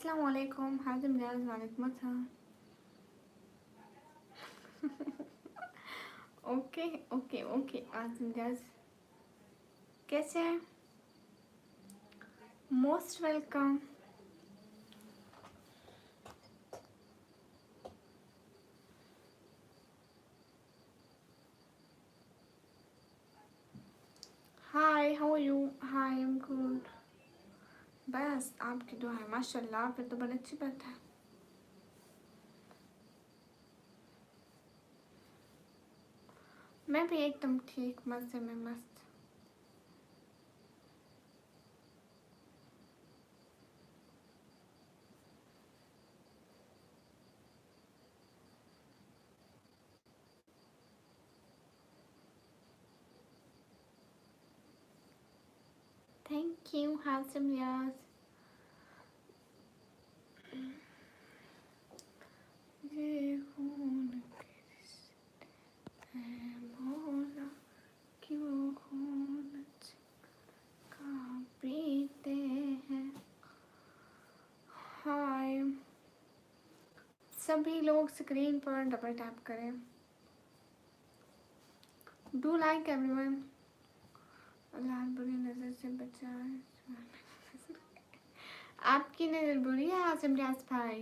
अस्सलाम वालेकुम हाजिम जाज वालेकुम अस्सलाम। ओके ओके ओके आजिम जाज कैसे हैं? Most welcome. Hi how are you? Hi I am good. बस आपकी दुआ है माशाल्लाह, फिर तो बड़ी अच्छी बात है। मैं भी एकदम ठीक, मज़े में मस्त। थैंक यू हाजिम जाज। ये खून के रिश्ते मौला, क्यों खून का पीते हैं। हाय सभी लोग स्क्रीन पर डबल टैप करें। Do like everyone. अल्लाह बुरी नज़र से बचाए। आपकी नज़र बुरी है आसिम रियाज भाई,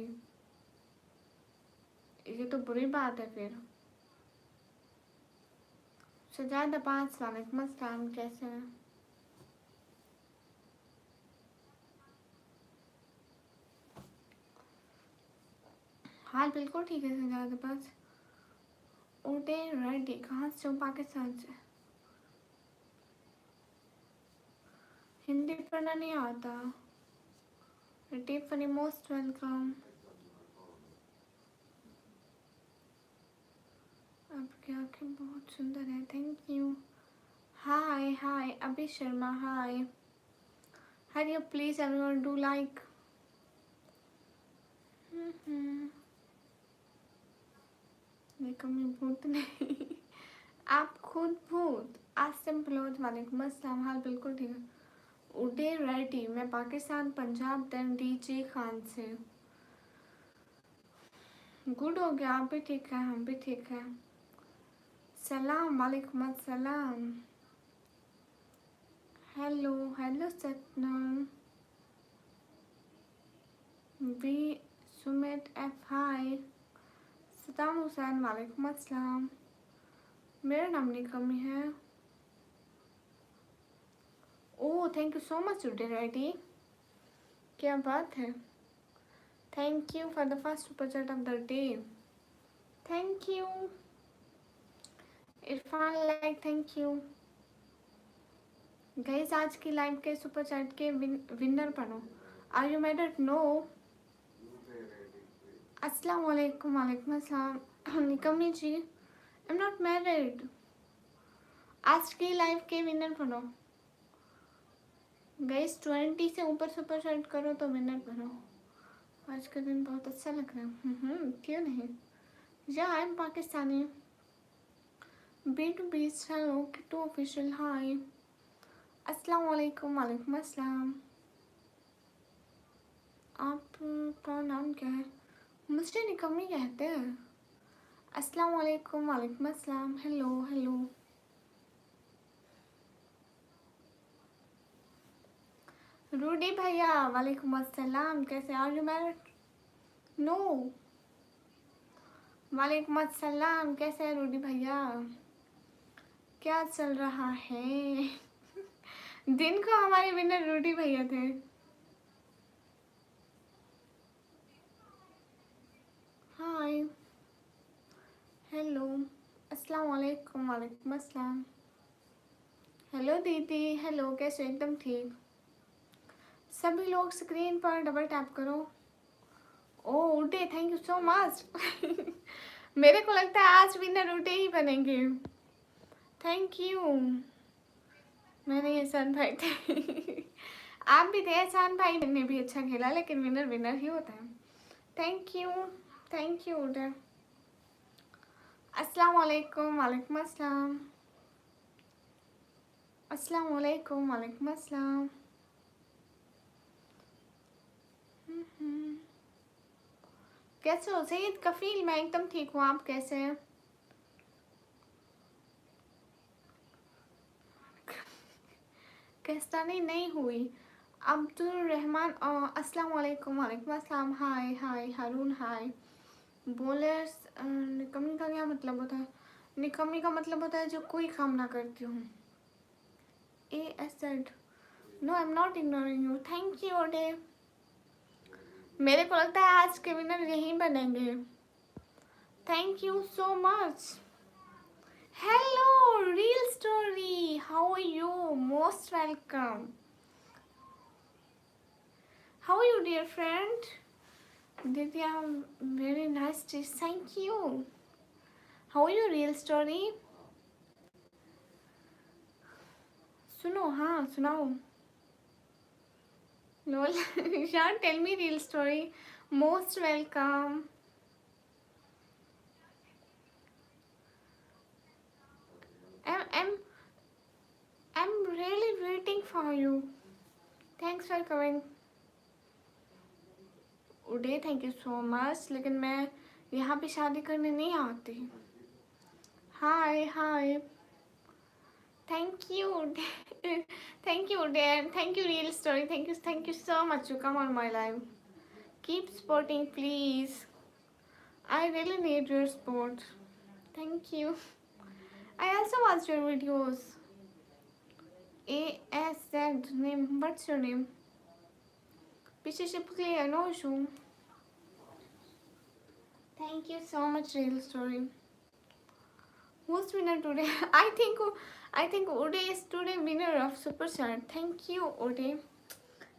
ये तो बुरी बात है फिर। सजाद अब्बास वालेकुम अस्सलाम, कैसे हैं? हाल बिल्कुल ठीक है सजाद अब्बास। उठे रेडी कहाँ से हो? पाकिस्तान से। हिंदी पढ़ना नहीं आता। Tiffany most welcome. आपकी आंखें बहुत सुंदर है, थैंक यू। हाय हाय अभी शर्मा हाय। हरी प्लीज एवरीवन डू लाइक। ये कमी भूत नहीं। आप खुद भूत। आसिम फलोज वालेकुम अस्सलाम, हाल बिल्कुल ठीक है। उडे रेडी मैं पाकिस्तान पंजाब देन डीजे खान से। गुड हो गया, आप भी ठीक है हम भी ठीक है। सलाम वालेकुम अस्सलाम। Hello hello Satnam. V Sumit F hi. Saddam Hussain वालेकुम अस्सलाम। मेरा नाम निकमी है। Oh thank you so much Uday Reddy, क्या बात है। Thank you for the first super chat of the day. Thank you Irfan like, thank you guys. आज की लाइव के सुपर चैट के विनर बनो। Are you married? नो। अस्सलाम वालेकुम। वालेकुम अस्सलाम Nikmi ji, I am not married. आज की लाइव के विनर बनो गाइस। 20 से ऊपर सुपर चैट करो तो विनर बनो। आज का दिन बहुत अच्छा लग रहा है। क्यों नहीं। या आई एम पाकिस्तानी। बी टू बीस हेलो टू ऑफिशियल हाय। अस्सलाम वालेकुम। वालेकुम अस्सलाम। आपका नाम क्या है? मुझे निकम्मी कहते हैं। अस्सलाम वालेकुम। वालेकुम अस्सलाम। Hello hello. रूडी भैया वालेकुम अस्सलाम, कैसे? Are you married? नो। वालेकुम अस्सलाम, कैसे है रूडी भैया? क्या चल रहा है? दिन को हमारे विनर रूडी भैया थे। हाय हेलो अस्सलाम वालेकुम। वालेकुम अस्सलाम। हेलो दीदी, हेलो कैसे? एकदम ठीक। सभी लोग स्क्रीन पर डबल टैप करो। ओ उठे, थैंक यू सो मच। मेरे को लगता है आज विनर उठे ही बनेंगे। Thank you. मैंने एहसान भाई थे। आप भी थे एहसान भाई ने भी अच्छा खेला, लेकिन विनर विनर ही होता है। Thank you. थैंक यू उठे। अस्सलाम वालेकुम। वालेकुम अस्सलाम। अस्सलाम वालेकुम। वालेकुम अस्सलाम। कैसे हो सईद कफील? मैं एकदम ठीक हूँ, आप कैसे हैं? कैस्टानी नहीं हुई। अब्दुल रहमान अस्सलाम वालेकुम। वालेकुम अस्सलाम। हाय हाय हारून हाय। बोलर्स निकम्मी का क्या मतलब होता है? निकम्मी का मतलब होता है जो कोई काम ना करती हूँ। ए एसेड। No I am not ignoring you. Thank you Uday. मेरे को लगता है आज के विनर यहीं बनेंगे। Thank you so much. Hello, Real Story. How are you? Most welcome. How are you, dear friend? Divya, very nice to thank you. How are you, Real Story? सुनो, हाँ सुनाओ. Lol, Shan, tell me Real Story. Most welcome. I'm, I'm, I'm really waiting for you. Thanks for coming. Uday thank you so much, लेकिन मैं यहाँ पे शादी करने नहीं आती. हाय हाय. Thank you. Thank you, Dan. Thank you, Real Story. Thank you so much to come on my live. Keep supporting, please. I really need your support. Thank you. I also watched your videos. ASZ name. What's your name? पीछे चिपक लिया no issue. Thank you so much, Real Story. Who's winner today? I think Ode is today winner of Super Chat. Thank you, Ode.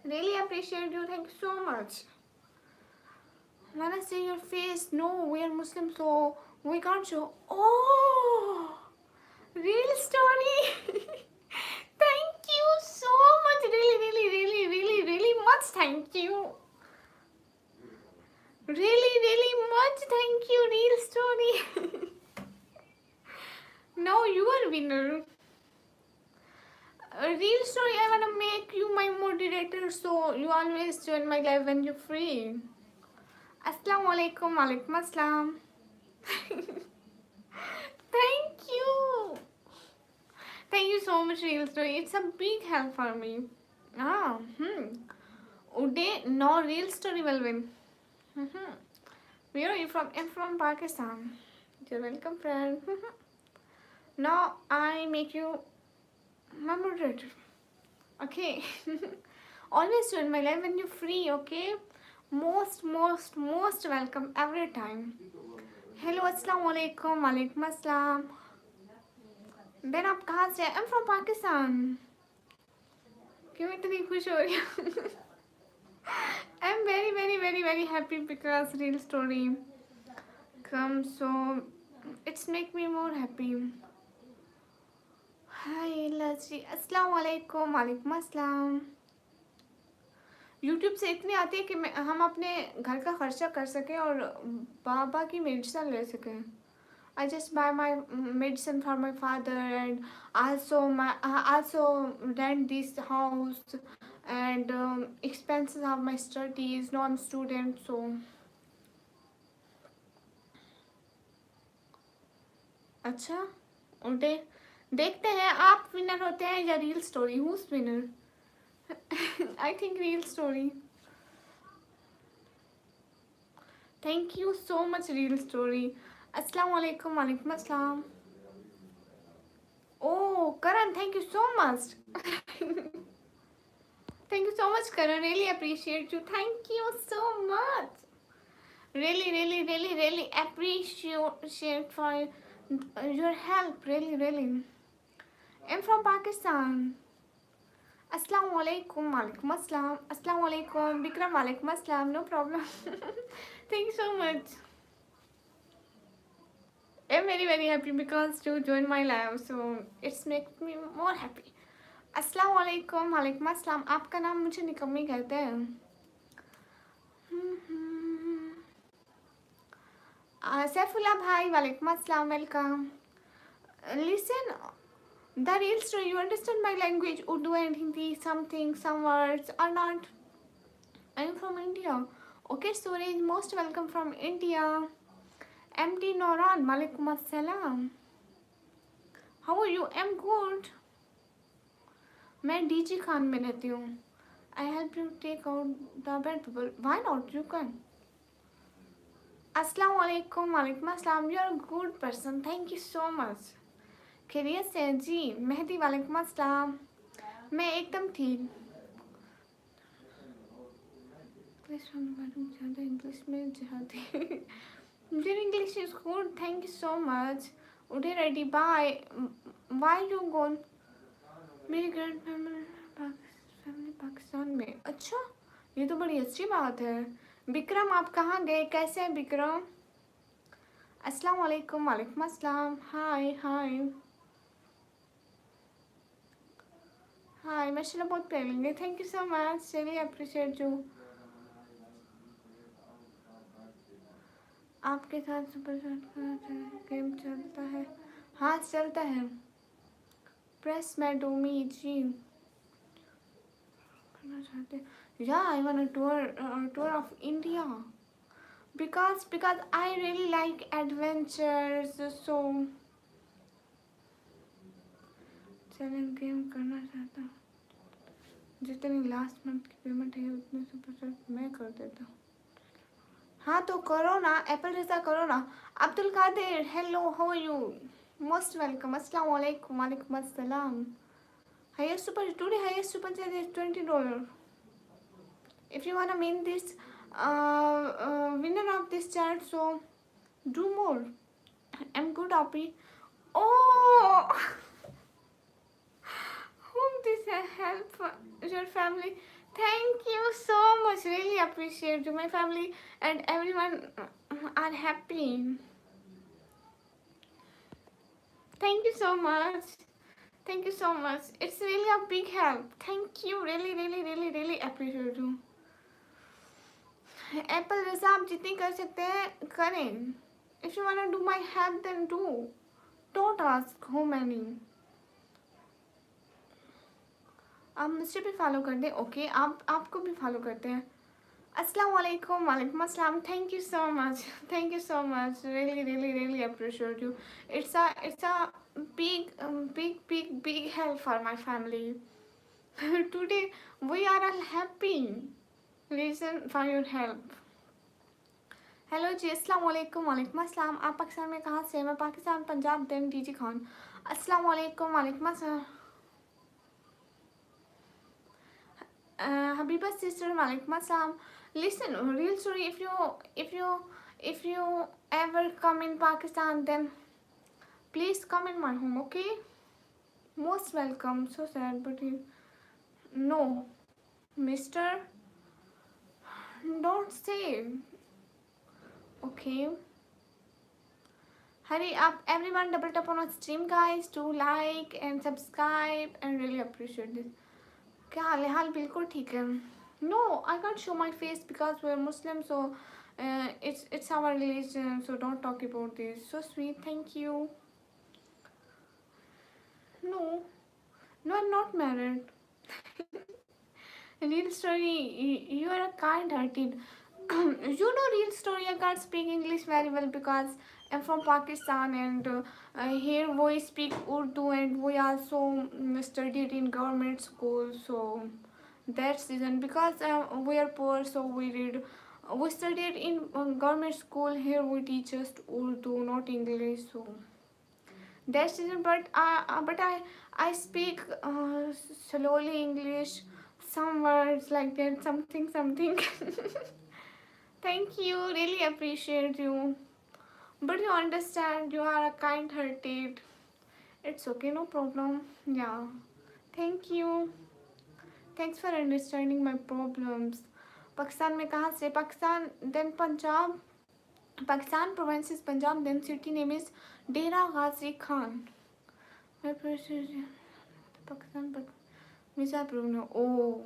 Really appreciate you. Thank you so much. When I see your face, no, we are Muslim, so we can't show. Oh, Real Story. Thank you so much. Really much. Thank you. Really much. Thank you, Real Story. Now you are winner. Real Story, I wanna make you my moderator, so you always join my live when you're free. Assalamu alaikum. Walaikum assalam. Thank you. Thank you so much, Real Story. It's a big help for me. Uday, no, Real Story will win. Where are you from? I'm from Pakistan. You're welcome, friend. Now I make you my moderator. Okay. Always join my live when you're free, okay? Most welcome every time. Hello, assalamu alaikum. Walaikum assalam. Ben आप कहाँ से? I'm from Pakistan. क्यों इतनी खुश हो रही हो? I'm very happy because Real Story come, so it's make me more happy. Hi Laji, अस्सलाम वालेकुम. वालेकुम अस्सलाम. YouTube से इतनी आती है कि हम अपने घर का खर्चा कर सकें और बाबा की मेडिसिन ले सकें. I just buy my medicine for my father, and also rent this house and expenses of my studies. Now I'm student, so अच्छा उल्टे देखते हैं आप विनर होते हैं या reel story. Who's winner? I think Real Story. Thank you so much, Real Story. Assalamu alaikum. Walaikum assalam. Oh, Karan, thank you so much. Thank you so much, Karan. Really appreciate you. Thank you so much. Really appreciate for your help. Really. I'm from Pakistan. Assalamu alaikum. Walaikum assalam. Assalamu alaikum. Bikram, walaikum assalam. No problem. Thank you so much. I'm very happy because you joined my live, so it's make me more happy. अस्सलाम वालेकुम. वालेकुम अस्सलाम. आपका नाम मुझे निकम्मी कहते हैं. सैफुल्ला भाई, वालेकुम अस्सलाम. Welcome. Listen, the Real Story. You understand my language, Urdu and Hindi, something, some words or not? I'm from India. Okay, Suraj, most welcome from India. MD Noran, Malikum Assalam. How are you? I'm good. मैं DG Khan में रहती हूँ. I help you take out the bad people. Why not? You can. अस्सलाम वालेकुम. वालेकुम अस्सलाम. You are a good person. Thank you so much. खैरियत से जी. मेहदी वालेकुम अस्सलाम. मैं एकदम ठीक. ज़्यादा इंग्लिश में जाती. Your English is good. Thank you so much. उठे ready. Bye. Why you go? मेरी ग्रैंड फैमिली पाकिस्तान में. अच्छा, ये तो बड़ी अच्छी बात है. विक्रम, आप कहाँ गए? कैसे हैं विक्रम? अस्सलाम वालेकुम. वालेकुम अस्सलाम. हाय हाय हाय. माशाल्लाह बहुत प्यारे लगे. Thank you so much. चलिए अप्रिशिएट यू. आपके साथ सुपर गेम चलता है? हाँ चलता है. प्रेस मैडोमी जी करना चाहते हैं. Yeah, I want a tour of India because I really like adventures. So challenge game करना चाहता हूँ. जितनी लास्ट मंथ की पेमेंट है उतने सुपर मैं कर देता हूँ. हाँ तो करो ना. एप्पल रिजा करो ना. Abdul Qadir, hello, how are you? Most welcome. अस्सलाम वालेकुम. वालेकुम अस्सलाम. Highest super today. Highest super chat is $20. If you wanna win this winner of this chat, so do more. I'm good, happy. Oh, whom this help your family. Thank you so much. Really appreciate you. My family and everyone are happy. Thank you so much. Thank you so much. It's really a big help. Thank you. Really, really, really, really appreciate you. एप्पल जैसा आप जितनी कर सकते हैं करें. If you want to do my help then do. Don't ask how many. आप मुझे भी फॉलो कर दें. ओके, आप आपको भी फॉलो करते हैं. अस्सलाम वालेकुम. वालेकुम अस्सलाम. Thank you so much. Thank you so much. Really really really appreciate you. It's a big help for my family. Today we are all happy. Reason for your help. Hello जी. अस्सलाम वालेकुम. वालेकुम अस्सलाम. आप पाकिस्तान में कहाँ से? मैं पाकिस्तान, पंजाब. Then DG Khan. अस्सलाम वालेकुम. वालेकुम अस्सलाम. Habiba sister, वालेकुम अस्सलाम. Listen, real story. If you ever come in Pakistan, then please come in my home. Okay? Most welcome. So sad, but you no, Mister. Don't say. Okay. Hurry up, everyone! Double tap on our stream, guys. Do like and subscribe, and really appreciate this. क्या हाल है? हाल बिल्कुल ठीक है. No, I can't show my face because we're Muslim, so it's our religion. So don't talk about this. So sweet, thank you. No, I'm not married. Real story, you are a kind-hearted. You know, real story, I can't speak English very well because I'm from Pakistan, and here we speak Urdu, and we also studied in government school. So that's reason, because we are poor, so we studied in government school. Here we teach us Urdu, not English. So that's reason. But I speak slowly English, some words like that, something. Thank you, really appreciate you. But you understand, you are a kind-hearted. It's okay, no problem. Yeah. Thank you. Thanks for understanding my problems. Pakistan में कहाँ से? Pakistan, then Punjab. Pakistan province is Punjab, then city name is Dera Ghazi Khan. My Pakistan, but visa problem. Oh,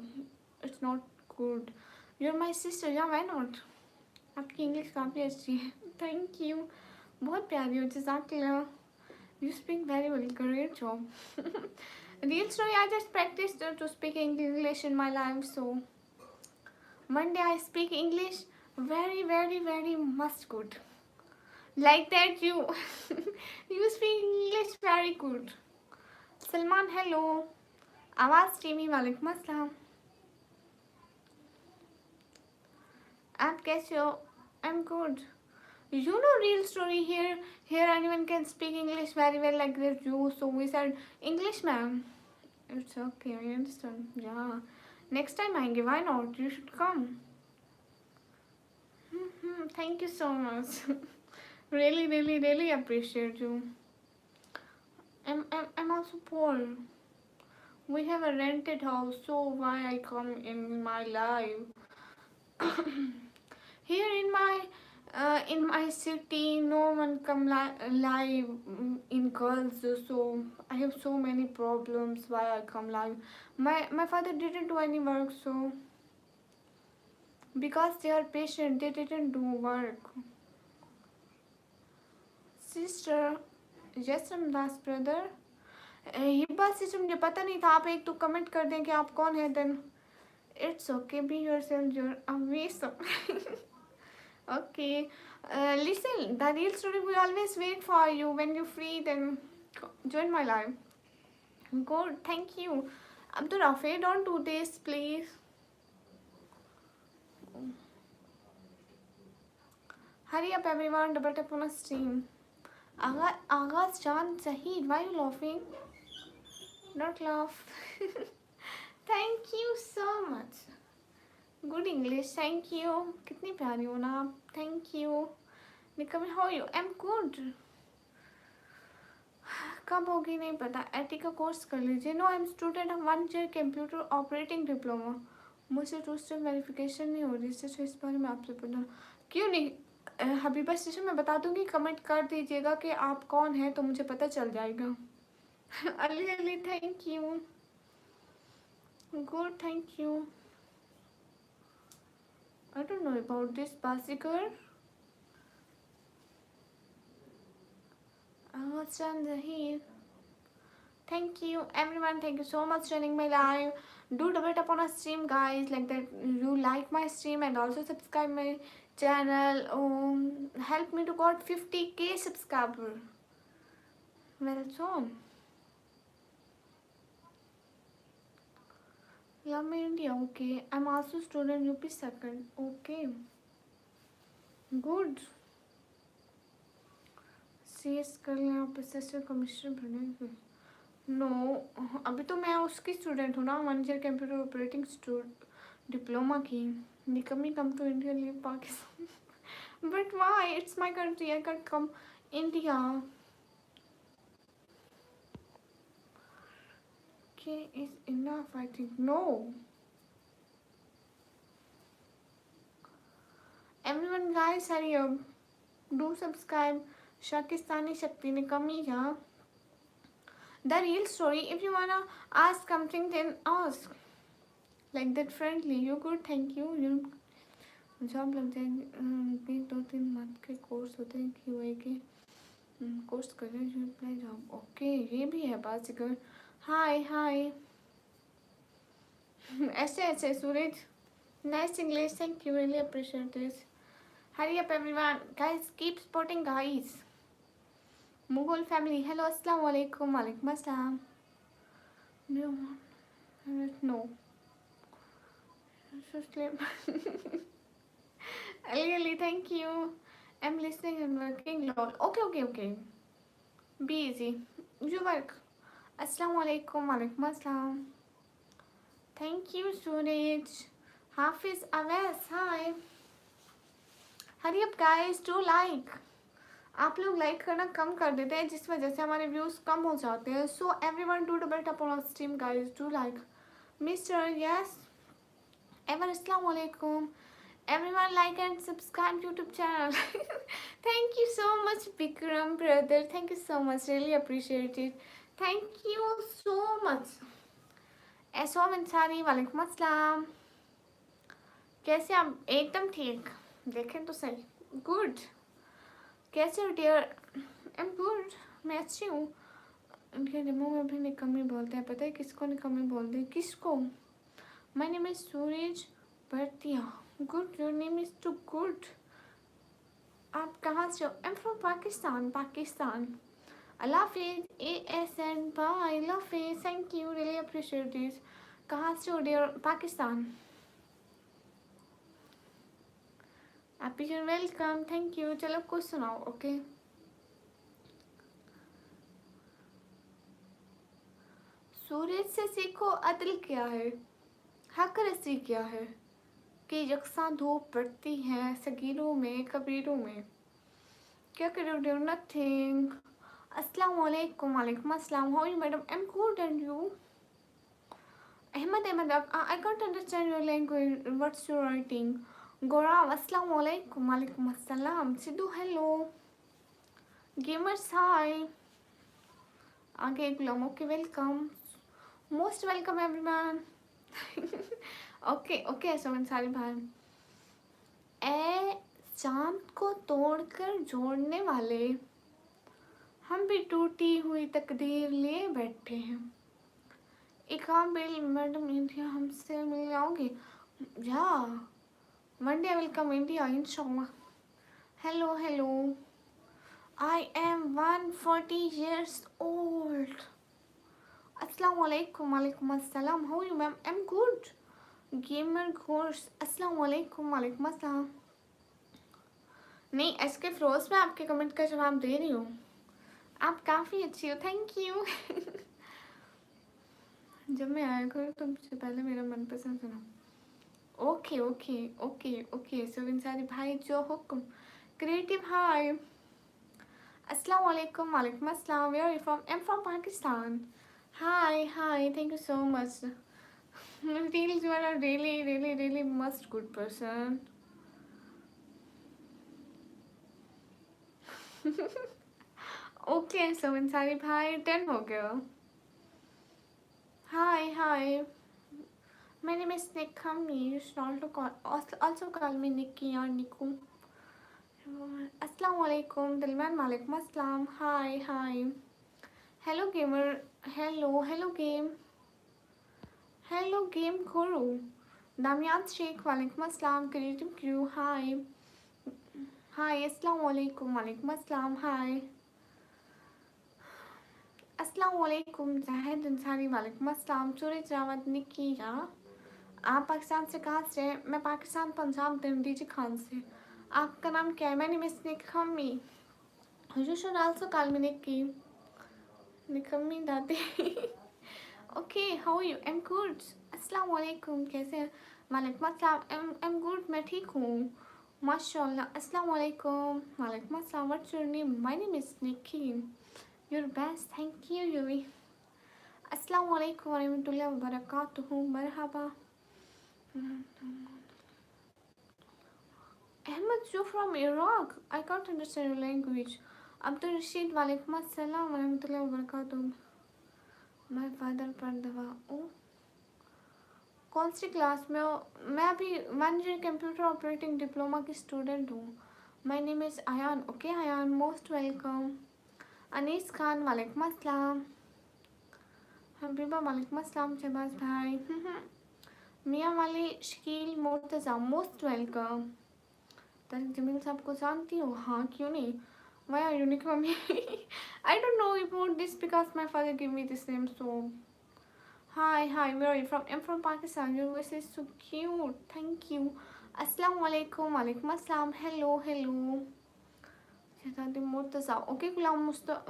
it's not good. You're my sister. Yeah, why not? आपकी English काफ़ी अच्छी है. Thank you. बहुत प्यारी हो. जज़ाकल्लाह. You speak very well. Great job. Real story, I just practice to speak English in my life. So Monday I speak English very very very much good. Like that you you speak English very good. Salman hello. आवाज़ TV वालेकुम अस्सलाम. आप कैसे हो? I'm good. You know real story here. Here anyone can speak English very well like that you. So we said English ma'am. It's okay. I understand. Yeah. Next time आएंगे. Why not? You should come. Thank you so much. Really, really, really appreciate you. I'm also poor. We have a rented house, so why I come in my life? Here in my city, no one come live in girls, so I have so many problems. Why I come live? My father didn't do any work, so because they are patient, they didn't do work. Sister, yes, Ramdas brother. ये बात से मुझे पता नहीं था. आप एक तो कमेंट कर दें कि आप कौन है. Then it's okay. Be yourself. You're amazing. Okay, listen, the real story will always wait for you. When you're free, then join my live. Good, thank you. Abdul Rafi, don't do this, please. Hurry up, everyone. Double tap on a stream. Agaz Jan Zahid, why are you laughing? Don't laugh. Thank you so much. Good English, thank you. कितनी प्यारी हो ना आप. Thank you. Nikami, how are you? I'm good. कब होगी नहीं पता. Eighty का कोर्स कर लीजिए. No I am student of 1 year computer operating diploma. मुझसे 2 step वेरिफिकेशन नहीं हो रही. सच इस बारे में आपसे पूछना. क्यों नहीं? हबीबा स्टेशन मैं बता दूंगी. कमेंट कर दीजिएगा कि आप कौन हैं तो मुझे पता चल जाएगा. Ali Ali thank you. Good thank you. I don't know about this Basiker. Awesome Zahir. Thank you everyone. Thank you so much joining my live. Do double tap on a stream guys, like that you like my stream and also subscribe my channel. Help me to got 50k subscriber. Well done. Love me India. Okay. I'm also student UP 2nd. Okay. Good. CS कर लें आप. Assistant commissioner बने. No अभी तो मैं उसकी student हूँ ना. 1 year कंप्यूटर ऑपरेटिंग डिप्लोमा की. Nikmi come to India leave Pakistan. But why? It's my country. I can come India. Okay, is enough I think. No. Everyone guys hurry up. Do subscribe. Shakistani Shakti ne kami ya. The real story. If you wanna ask something then ask. Like that friendly. You good? Thank you. You job लग जाएगी. 2-3 month के course होते हैं QA के. Course करें जो apply job. Okay ये भी है बात. हाय हाय. ऐसे सूरज. Nice English. Thank you. Really appreciate this. Hurry up everyone. Guys keep supporting guys. Mughal family. Hello. Assalamu alaikum. Walaikum assalam. No. Ali, thank you. I'm listening and working. Lol. Okay. Be easy. You work. Assalamu alaikum. Walaikum assalam. Thank you, Suraj. Hafiz Awais. Hi. Hurry up, guys. Do like. आप लोग like करना कम कर देते हैं जिस वजह से हमारे व्यूज़ कम हो जाते हैं. So everyone do double tap on stream guys. Do like. Mister yes ever. अस्सलाम वालेकुम. Everyone like and subscribe YouTube channel. Thank you so much Vikram brother. Thank you so much. Really appreciate it. Thank you so much. एसोम इंसारी. वालेकुम अस्सलाम. कैसे आप? एकदम ठीक. देखें तो सही. गुड. कैसे हो डियर? I am good. मैं अच्छी हूँ. उनके जम्मू में भी निकम्मी बोलते हैं. पता है किसको निकम्मी बोलते हैं? किसको? My name is Suraj Bhartiya. Good, your name is too good. आप कहाँ से हो? I am from Pakistan, Pakistan. अल्लाह हाफिज, ASN, बाय, अल्लाह हाफिज, thank you, really appreciate this. कहाँ से हो डियर? पाकिस्तान। आप वेलकम, थैंक यू। चलो कुछ सुनाओ, ओके। सूरज से सीखो अदल क्या है, हक रसी क्या है, कि यकसा धूप पड़ती है सगीरों में कबीरों में। क्या कर रहे हो? नथिंग। अस्सलाम वालेकुम। वालेकुम अस्सलाम। How are you madam? I am good and you? Ahmed, I can't understand your language. What's your writing? Gaurav, assalamu alaikum. Walaikum assalam. Sidhu, hello. Gamers, hi. आगे गुलाम, okay, welcome. Most welcome everyone. Okay, so Ansari भाई। ए चांद को तोड़कर जोड़ने वाले, हम भी टूटी हुई तकदीर लिए बैठे हैं। इकाबिल मैडम इंडिया हमसे मिल जाओगे? या Monday I will come India, inshallah. Hello. I am 140 years old. Assalamu alaikum. Walaikum assalam. How are you, ma'am? I'm good. Gamer course. Assalamu alaikum. Walaikum assalam. नहीं, इसके फ्रोज में आपके कमेंट का जवाब दे रही हूँ। आप काफ़ी अच्छी हो, थैंक यू। जब मैं आया करूँ तुमसे पहले मेरा मनपसंद सुना। ओके, सो इंसारी भाई जो हुक्म। क्रिएटिव हाय, अस्सलाम वालेकुम। वालेकुम अस्सलाम। Where are you from? I am from Pakistan. Hi, thank you so much. Feels you are a really must good person. Okay, so Ansari भाई 10 हो गया। हाय, my name is Nikami. You should also call me Nikki or Niku. Assalamu alaikum. Dilman, walaikum assalam. Hi. Hello gamer. Hello game. Hello game guru. Damian Sheikh, walaikum assalam. Creative crew, hi. Assalamu alaikum. Walaikum assalam. Hi. Assalamu alaikum. Zahid Ansari, walaikum assalam. Suraj Rawat, Nikki, yeah. आप पाकिस्तान से कहाँ से? मैं Pakistan Punjab DG Khan से। आपका नाम क्या है? मैंने मिस निकम्मी। You should also call me Nikki. निकम्मी दादी। Okay, how are you? I am good. अस्सलाम वालेकुम, कैसे हैं? वालेकुम अस्सलाम। I'm good, मैं ठीक हूँ माशाल्लाह। अस्सलाम वालेकुम। वालेकुम अस्सलाम। What's your name? My name is Nikki. You're best, thank you Yuri. अस्सलाम वालेकुम व रहमतुल्लाहि व बरकातुहू। मरहबा। Ahmed, you're from Iraq. I can't understand your language. Abdul Rashid, वालेकुम अस्सलाम व रहमतुल्लाहि व बरकातुहू। My father पर दवा। ओ, कौन सी क्लास में हो? मैं अभी 1 year कंप्यूटर ऑपरेटिंग डिप्लोमा की स्टूडेंट हूँ। My name is Ayan. Okay Ayan, most welcome. Anees Khan, वालेकुम अस्सलाम। हबीबा, वालेकुम अस्सलाम। शहबाज भाई। मियाँ वाली शकील मुर्तज़ा, मोस्ट वेलकम। तारिक जमील साहब को जानती हो? हाँ, क्यों नहीं। Why are you Nikki mummy? I don't know about this because my father gave me this name. So hi, where are you from? I'm from Pakistan. Your voice is so cute, thank you. Assalamu alaikum. Walaikum assalam. Hello. Shahzadi Murtaza, okay. गुलाम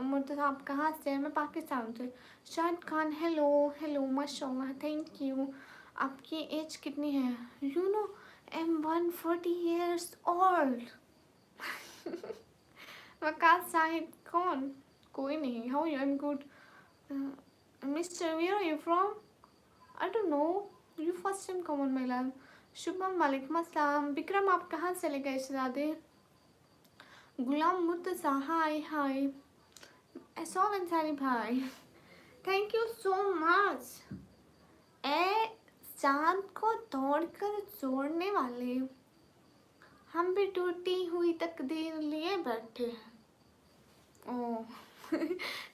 मुर्तज़ा, आप कहाँ से हैं? मैं पाकिस्तान से। Shahid Khan, hello माशाल्लाह, thank you. आपकी age कितनी है? You know I am 140 years old. Waqas साहिब कौन? कोई नहीं। How you? I am good. Mister, where are you from? I don't know, you first time come on my life. Shubham, वालेकुम अस्सलाम। विक्रम, आप कहाँ चले गए शहजादे? गुलाम मुर्तज़ा, हाय। एहसान अंसारी भाई, थैंक यू सो मच। ए चांद को तोड़कर जोड़ने वाले, हम भी टूटी हुई तकदीर लिए बैठे हैं। Oh,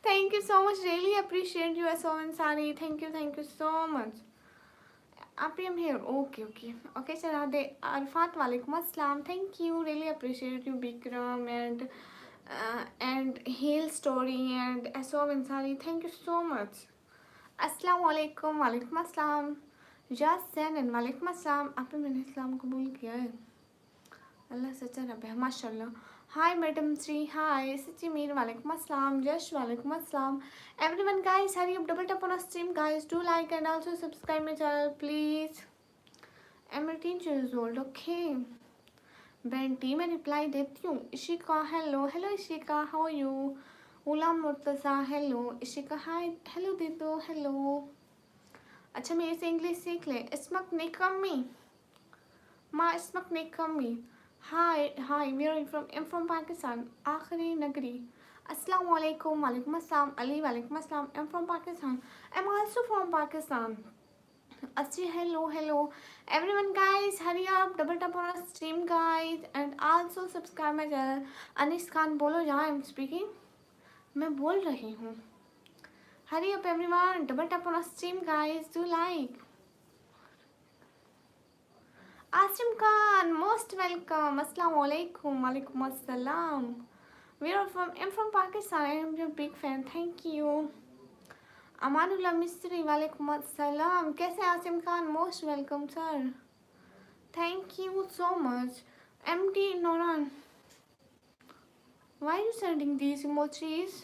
thank you so much, really appreciate you Ehsan Ansari, thank you so much. I'm here. Okay, Sharade. Arfat, walaikum assalam. Thank you. Really appreciate you, Bikram and Hail Story and Asob Ansari. Thank you so much. Assalamu alaikum, walaikum assalam. Just send and walaikum assalam. आपने मैंने इस्लाम कबूल किया है. अल्लाह सच्चा रब है, माशाल्लाह. Hi, Madam Sri. Hi, Sichi Mir. Walaikum assalam. Josh, walaikum assalam. Everyone, guys, hurry up, double tap on our stream, guys. Do like and also subscribe my channel, please. I'm 18 years old. Okay. बेंटी मैं reply देती हूँ. Ishika hello. Hello Ishika, how are you? Ghulam Murtaza hello. Ishika hi. Hello Dido hello. अच्छा मेरे से English सीख ले. इसमक निकम्मी माँ, इसमक निकम्मी. Hi we are from Pakistan. आखिरी नगरी. अस्सलाम वालेकुम. वालेकुम अस्सलाम. अली वालेकुम अस्सलाम. I am from Pakistan. I am also from Pakistan. Asri, hello everyone, guys, hurry up, double tap on our stream, guys, and also subscribe my channel. Anis Khan बोलो जहाँ I'm speaking, मैं बोल रही हूँ. Hurry up everyone, double tap on our stream, guys, do like. Asim Khan, most welcome. Assalamu alaikum. Walaikum assalam. I'm from Pakistan. I am your big fan. Thank you. Amanullah मिस्री वालेकुम अस्सलाम. कैसे Asim Khan? Most welcome sir. Thank you so much. MD Noran, why are you sending these emojis?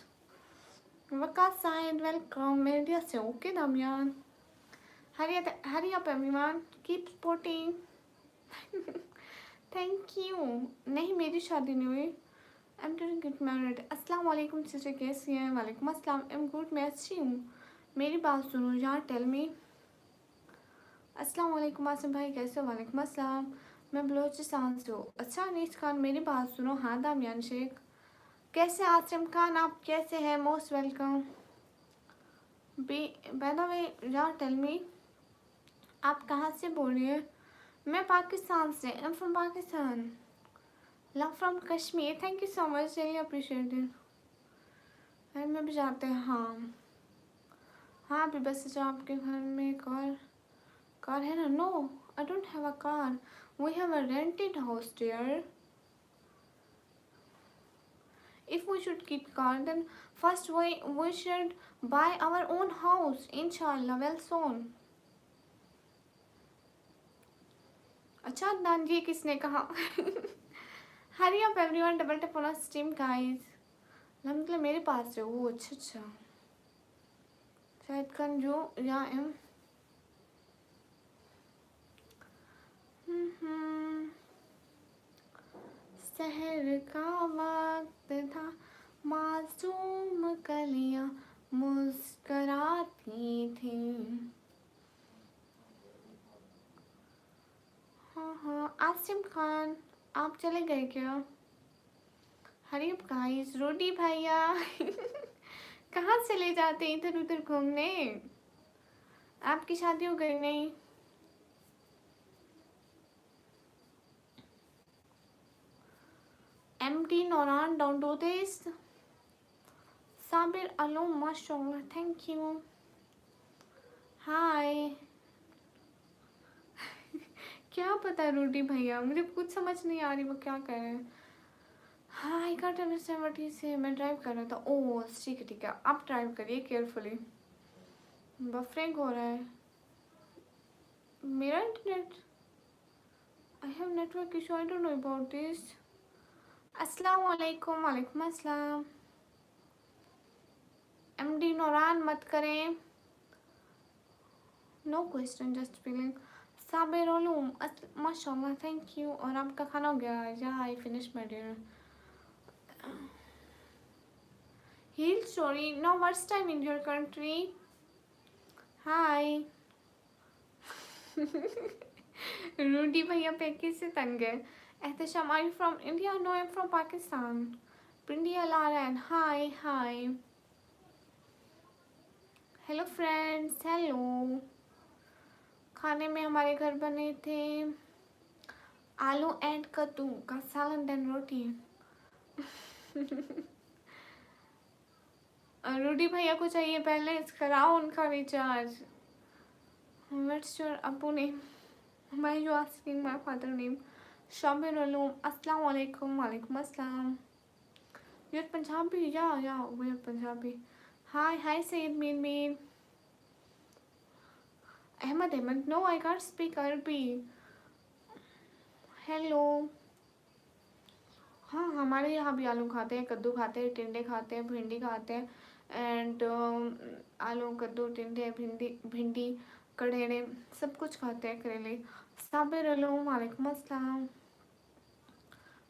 Waqas Syed welcome. मेरे दिया से okay Damian. Hurry up everyone, keep supporting. Thank you. नहीं मेरी शादी नहीं हुई. I am doing get married. अस्सलाम वालेकुम सिस्टर, कैसी हैं? वालेकुम अस्सलाम. आई एम गुड, मैं अच्छी हूँ. मेरी बात सुनो यार, टेल मी. अस्सलाम वालेकुम आसिम भाई, कैसे हो? वालेकुम अस्सलाम. मैं बलोचिस्तान से हूँ. अच्छा अनीस खान, मेरी बात सुनो. हाँ दामियान शेख. कैसे आसिम खान, आप कैसे हैं? Most welcome. By the way यार टेल मी, आप कहाँ से बोल रही हैं? मैं पाकिस्तान से. आई am from Pakistan. Love from Kashmir. Thank you so much, really appreciate it. अरे मैं भी जाते हैं. हाँ अभी बस जो आपके घर में कार है ना? No I don't have a car. We have a rented house there. If we should keep car then first we should buy our own house इंशाल्लाह वेल सोन. अच्छा अदनान जी, किसने कहा? Hurry up everyone, double tap on stream guys. मतलब मेरे पास है वो. अच्छा शायद कंजू या एम. शहर का वक्त था, मासूम कलियां मुस्कराती थी. हाँ आसिम खान, आप चले गए क्या? Hurry up guys. रोटी भैया कहाँ चले जाते इधर उधर घूमने? आपकी शादी हो गई? नहीं. MD Noran, don't do this. Sabir Alom, mashallah, thank you. Hi. क्या पता रोटी भैया, मुझे कुछ समझ नहीं आ रही वो क्या कह रहे हैं. हाँ आई कांट अंडरस्टैंड व्हाट ही से. मैं ड्राइव कर रहा था. ओह ठीक है, आप ड्राइव करिए केयरफुली. बफरिंग हो रहा है मेरा internet. I have network issue. I don't know about this. अस्सलाम वालेकुम. वालेकुम अस्सलाम. MD नौरान मत करें. No question, just feeling. Sabir ओलूम माशाल्लाह, थैंक यू. और आपका खाना हो गया? Yeah I finish my dinner. Heal story. Now what's time in your country? Hi. रूडी भैया पैकेज से तंग है. Ehtesham, are you from India? No, I'm from Pakistan. Prindia Laran, hi. Hello friends, hello. खाने में हमारे घर बने थे आलू एंड कद्दू का सालन एंड रोटी. रूडी भैया को चाहिए बैलेंस, कराओ उनका recharge. What's your Abu name? Why are you asking my father name? Shabir Alum. Assalamu alaikum. Walaikum assalam. You're Punjabi? Yeah, we're Punjabi. Hi, Sayyid Mir. Ahmed. No, I can't speak Arabic. Hello. हाँ, हमारे यहाँ भी आलू खाते हैं, कद्दू खाते हैं, टिंडे खाते हैं, भिंडी खाते हैं एंड आलू, कद्दू, टिंडे, भिंडी, कड़ेड़े सब कुछ खाते हैं, करेले। साबिर अलूम, वालेकुम अस्सलाम।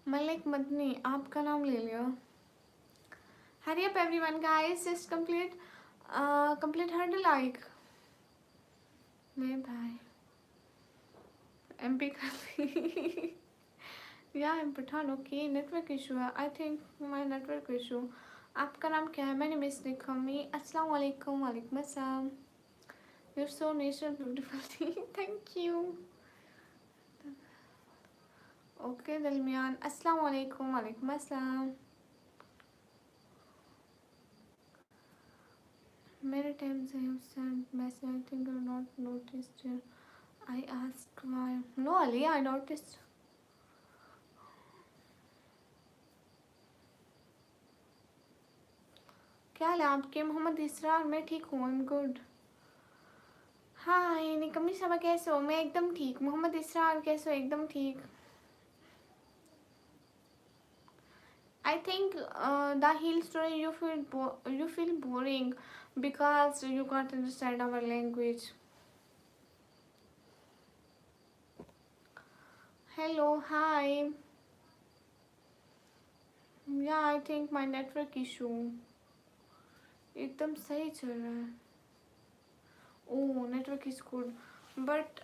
मलिक मदनी, आपका नाम ले लिया। Hurry up everyone guys, just complete 100 like. ले भाई एमपी कर या M Pathan. Okay, network issue है I think, my network issue. आपका नाम क्या है? मैंने मिस लिखा मी। अस्सलाम वालेकुम। वालेकुम अस्सलाम। You so natural beautiful. Thank you. Okay दरमियान, अस्सलाम वालेकुम। वालेकुम अस्सलाम। मेरे टाइम से message I think you not noticed. I ask why. No Ali, I noticed. क्या हाल है आपके? मोहम्मद इसरार, मैं ठीक हूँ, आई एम गुड। हाय निकम्मी सबा, कैसे हो? मैं एकदम ठीक। मोहम्मद इसरार कैसे हो? एकदम ठीक। I think the hill story you feel boring because you can't understand our language. Hello, hi. Yeah, I think my network issue एकदम सही चल रहा है। Oh, network is good, but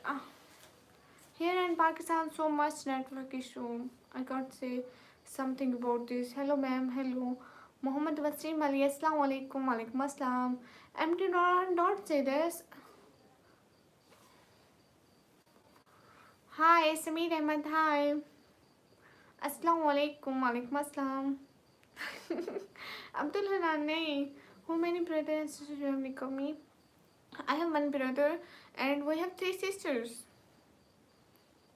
here in Pakistan so much network issue. I can't say something about this. Hello, ma'am. Hello. Mohammed Wasim Ali. Assalamu alaikum. Walaikum assalam. Empty, don't say this. Hi, Sameer Ahmed. Hi. Assalamu alaikum. Walaikum assalam. Abdul Hanan, nahi. How many brothers and sisters do you have, Nikami? I have one brother and we have 3 sisters.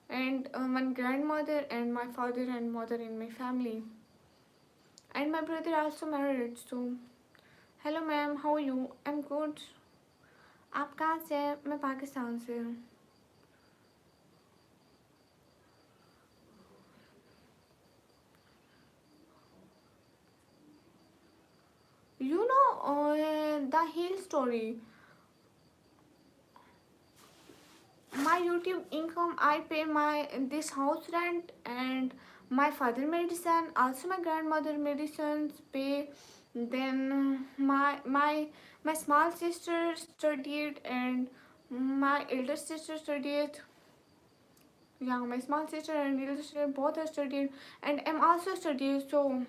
And one grandmother and my father and mother in my family. And my brother also married. So, hello ma'am, how are you? I'm good. आप कहाँ से हैं? मैं पाकिस्तान से हूँ। You know the hill story. My YouTube income, I pay my this house rent and my father medicine, also my grandmother medicines pay. Then my small sister studied and my elder sister studied. Yeah, my small sister and elder sister both are studied and I'm also studied. So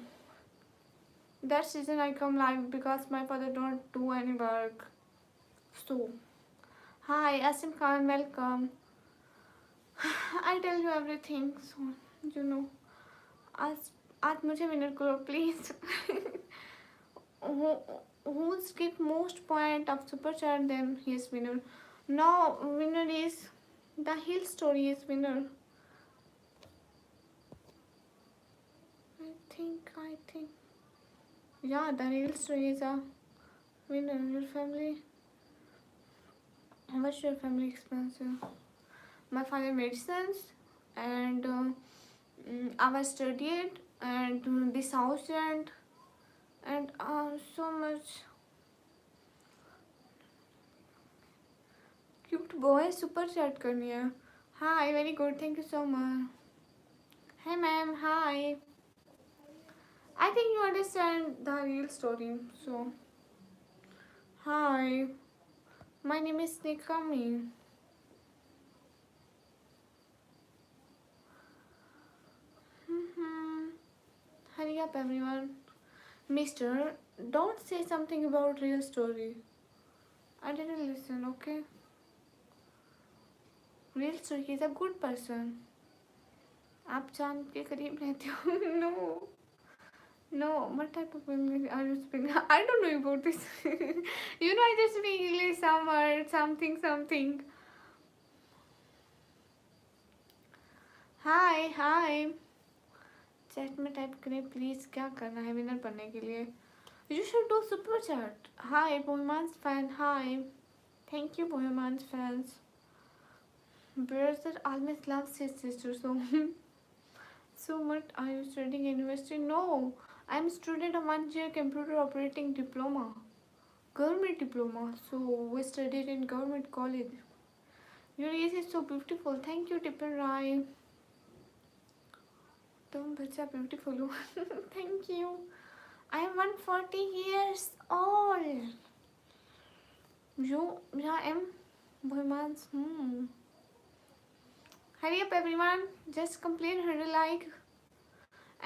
that season I come live because my father don't do any work. So hi Asim Khan, welcome. I tell you everything, so you know. आज मुझे winner करो please. who's get most point of super chat, then he is winner. Now winner is the hill story is winner. I think yeah, the hill story is a winner. Your family, how much your family expensive? My father medicines and I was studied and this house rent and so much. Cute boy super chat करनी है। Hi very good, thank you so much. Hi ma'am, hi. I think you understand the real story, so hi, my name is Nikmi. Hurry up everyone. Mister, don't say something about real story. I didn't listen, okay? Real story is a good person. आप चांद के करीब रहते हो। No. No, what type of English are you speaking? I don't know about this. You know, I just speak English some words, something. Hi hi, chat में type करें please, क्या करना है विनर बनने के लिए? You should do super chat. Hi Bohemians fan, hi, thank you Bohemians fans. Brother always loves his sister so so much. Are you studying university? No, I'm student of 1 year computer operating diploma, government diploma. So we studied in government college. Your age is so beautiful. Thank you Tipper Rai. तुम बच्चा beautiful हो. Thank you. I am 140 years old. You, yeah, I am Bohemans. Hurry up everyone, just complete 100 like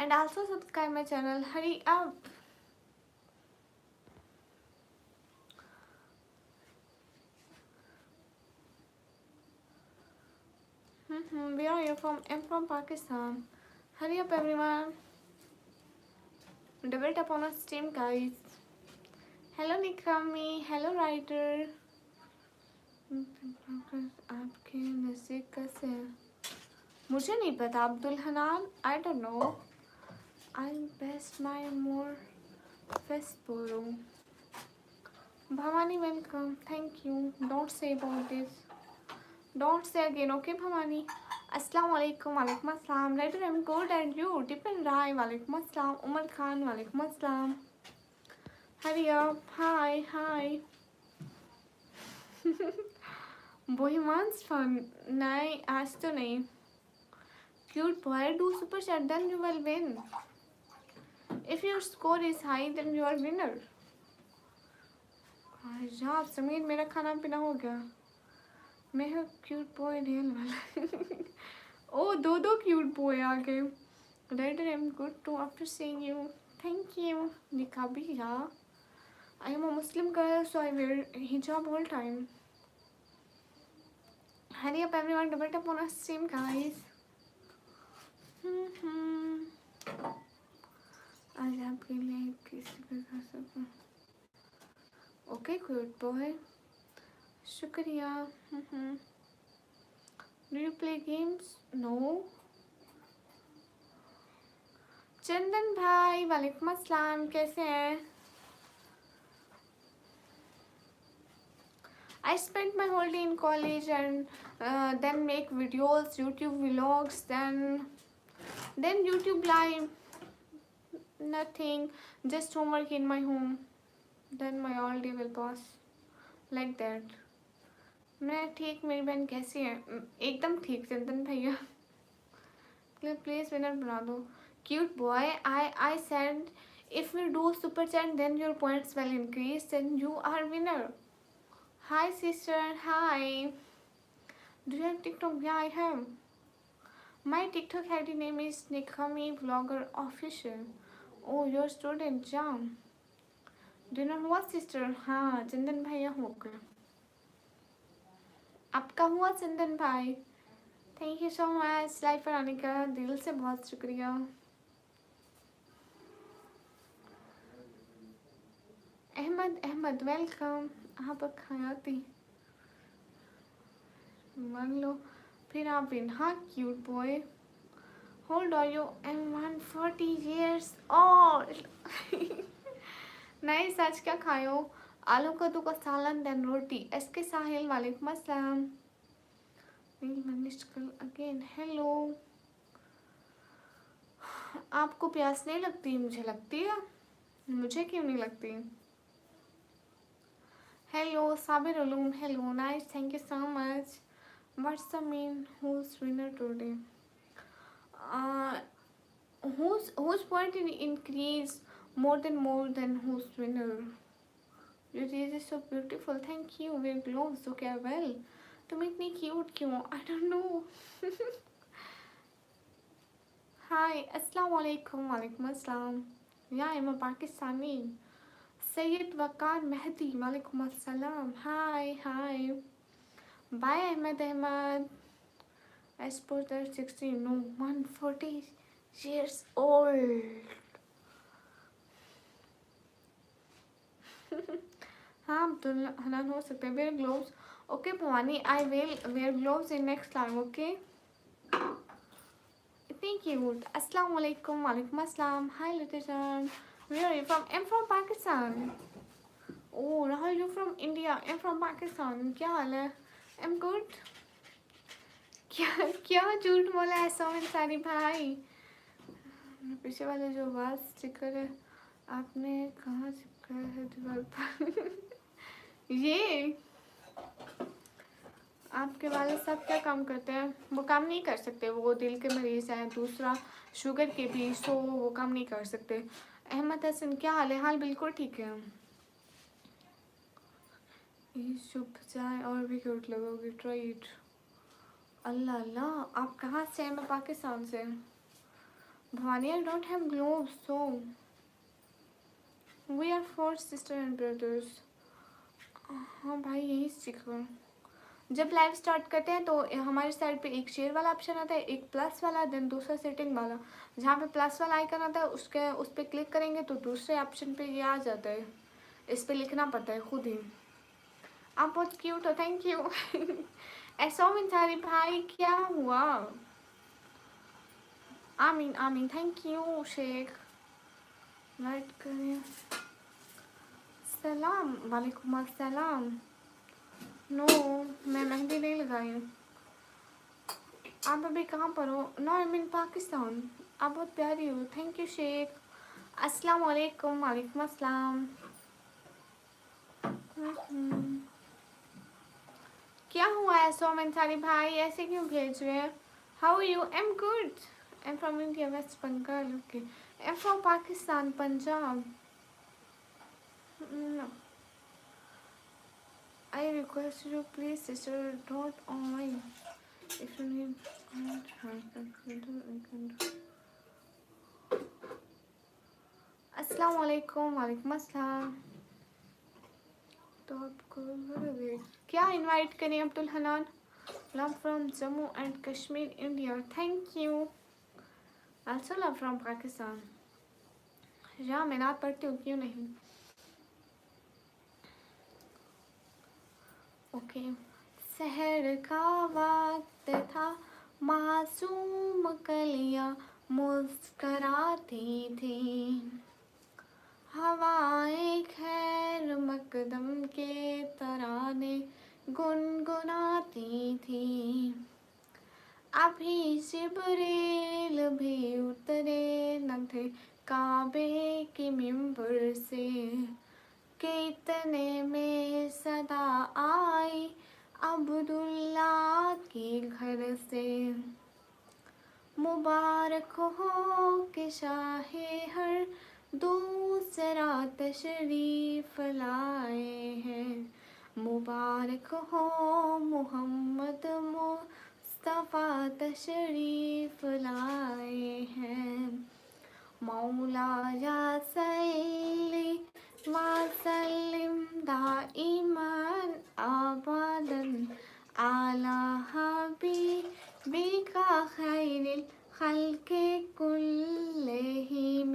and also subscribe my channel. Hurry up. Where are you from? I'm from Pakistan. Hurry up everyone. Double tap on our stream guys. Hello Nikrami. Hello writer. आपके नज़दीक कैसे है? मुझे नहीं पता. Abdul Hanan, I don't know. I'll best my more fest बोलो. Bhavani welcome. Thank you. Don't say about this. Don't say again, okay Bhavani? Assalamu alaikum. Walaikum assalam. Later I'm good and you? Tipan Rai. Walaikum assalam. Umar Khan. Walaikum assalam. Hurry up. Hi. Hi. Bohemians fun. नहीं, आज तो नहीं. Cute boy, do super chat, then you will win. If your score is high, then you are winner. यार समीर, मेरा खाना पीना हो गया. मैं हूँ क्यूट बॉय रियल वाला. ओ दो क्यूट बॉय आ गए. Later I'm good too after seeing you. Thank you. Niqabi, yeah. I am a Muslim girl, so I wear hijab all time. Hurry up everyone, double tap on our stream guys. आज आपके लिए किसी पे कर सकूं. Okay, cute boy. शुक्रिया. Do you play games? No. चंदन भाई, वालेकुम अस्सलाम, कैसे हैं? I spent my whole day in college and then make videos, YouTube vlogs, then YouTube live. Nothing, just homework in my home. Then my all day will pass like that. मैं ठीक, मेरी बहन कैसी है? एकदम ठीक चंदन भैया. प्लीज विनर बना दो. Cute boy, I said if you do super chat then your points will increase, then you are winner. Hi sister, hi. Do you have TikTok? Yeah, I have. My TikTok ID name is Nikhami Vlogger Official. Oh, you're a student, yeah. Do you know what sister? हाँ, चंदन भैया हो गया. आपका हुआ चंदन भाई. Thank you so much live पर आने का, दिल से बहुत शुक्रिया. अहमद वेलकम. आप खायाती मान लो फिर आप विन. हाँ cute boy. How old are you? I am 140 years old. नहीं सच. क्या खायो? आलू कद्दू का सालन देन रोटी. एसके साहिल, वालेकुम अस्सलाम. Again hello. आपको प्यास नहीं लगती? मुझे लगती है. मुझे क्यों नहीं लगती? Hello Sabir Uloom. Hello nice, thank you so much. What's the mean? Who's winner today? Whose point increase more than who's winner? Your face is so beautiful. Thank you. Wear gloves. Okay, well. तुम इतनी cute क्यों? I don't know. Hi. Assalamu alaikum. Walaikum assalam. Yeah, I'm a Pakistani. Sayyid Waqar Mehdi. Walaikum assalam. Hi. Hi. Bye Ahmed. I suppose they're 16. No, 140 years old. हाँ अब्दुल हनान हो सकते हैं. Wear gloves. Okay Bhavani, I will wear gloves in next time. Okay very cute. Assalamu alaikum. Walaikum assalam. Hi, Latijan. Where are you from? I'm from Pakistan. Oh, Rahul, you're from India. I'm from Pakistan. क्या हाल है? I'm good. क्या क्या झूठ बोला है सोमन सारी भाई? पीछे वाले जो आवाज स्टिकर है आपने कहाँ चिपकाया है दीवार पर? ये आपके वाले सब क्या काम करते हैं? वो काम नहीं कर सकते, वो दिल के मरीज हैं, दूसरा शुगर के भी, सो वो काम नहीं कर सकते। अहमद हसन क्या हाल है? हाल बिल्कुल ठीक है। ये चुप जाए और भी क्यूट लगोगे, ट्राई इट। अल्लाह अल्लाह, आप कहाँ से हैं? मैं पाकिस्तान से। Bhavani, I don't have gloves, so we are four sister and brothers. हाँ भाई, यही सीखो। जब लाइव स्टार्ट करते हैं तो हमारे साइड पे एक शेयर वाला ऑप्शन आता है, एक प्लस वाला, देन दूसरा सेटिंग वाला। जहाँ पे प्लस वाला आइकन आता है उस पर क्लिक करेंगे तो दूसरे ऑप्शन पे ये आ जाता है। इस पे लिखना पड़ता है खुद ही। आप बहुत क्यूट हो, थैंक यू। ऐसा मिनसारी भाई क्या हुआ? आमीन आमीन, थैंक यू शेख। वेट करें। सलाम वालेकुम अस्सलाम। नो, मैं मेहंदी नहीं लगाई हूँ। आप अभी कहाँ पर हो? No, I mean Pakistan. आप बहुत प्यारी हो, थैंक यू शेख। अस्सलाम वालेकुम। वालेकुम अस्सलाम। क्या हुआ है सोमन सारी भाई, ऐसे क्यों भेज रहे हैं? How are you? I am good. I am from India, West Bengal. Okay, I am from Pakistan, Punjab. I request you please sister don't online if you need अस्सलाम वालेकुम। वालेकुम अस्सलाम। तो आपको क्या इनवाइट करें? Abdul Hanan, love from Jammu and Kashmir India, thank you. Also love from Pakistan. या मैं ना पढ़ती हूँ, क्यों नहीं? ओके। सहर का वक्त था, मासूम कलियाँ मुस्कराती थी, हवाएं खैर मकदम के तराने गुनगुनाती थी। अभी जिब्रील भी उतरे न थे काबे की मिंबर से, कितने में सदा आई अब्दुल्ला के घर से। मुबारक हो कि शाहे हर दूसरा तशरीफ लाए हैं, मुबारक हो मोहम्मद मुस्तफ़ा तशरीफ लाए हैं। मौला या सल्ली वसल्लिम दाइमन अबदन अला हबीबिका खैरिल खल्क़ि कुल्लिहिम।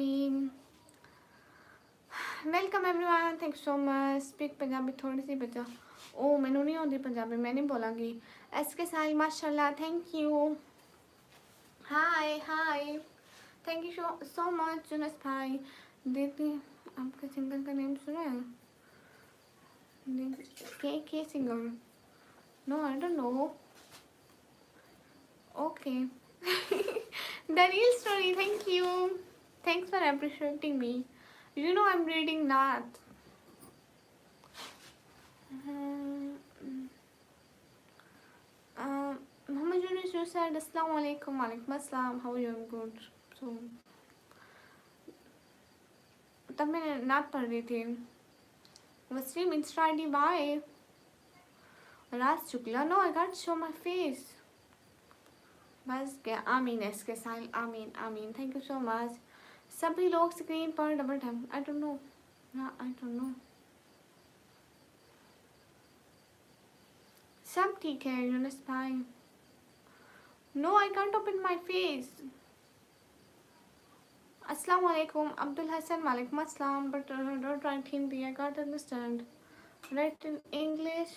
Welcome everyone, thank so much. Speak Punjabi थोड़ी सी बचा। ओ मैनू नहीं आती पंजाबी, मैं नहीं बोलांगी। एस के साहिल माशाल्लाह, thank you. Hi hi, thank you so much जुनस भाई। दीदी, आपका सिंगर का नेम सुना है? के singer? No, I don't know. Okay. The real story, thank you. Thanks for appreciating me. You know I am reading that. Muhammad Yunus, you said Assalamu alaikum. Walaikum assalam. How are you? I'm good. So तब मैं नात पढ़ रही थी। Wasim insta ID bye. Raj Shukla, no I can't show my face. बस क्या? आमीन S के साइल, आमीन आमीन, थैंक यू सो मच। सभी लोग स्क्रीन पर double tap, I don't know, I don't know. सब ठीक है यूनुस भाई। No, I can't open my face. अस्सलाम वालेकुम अब्दुल हसन, वालेकुम अस्सलाम, but don't write Hindi, I can't understand. Write in English.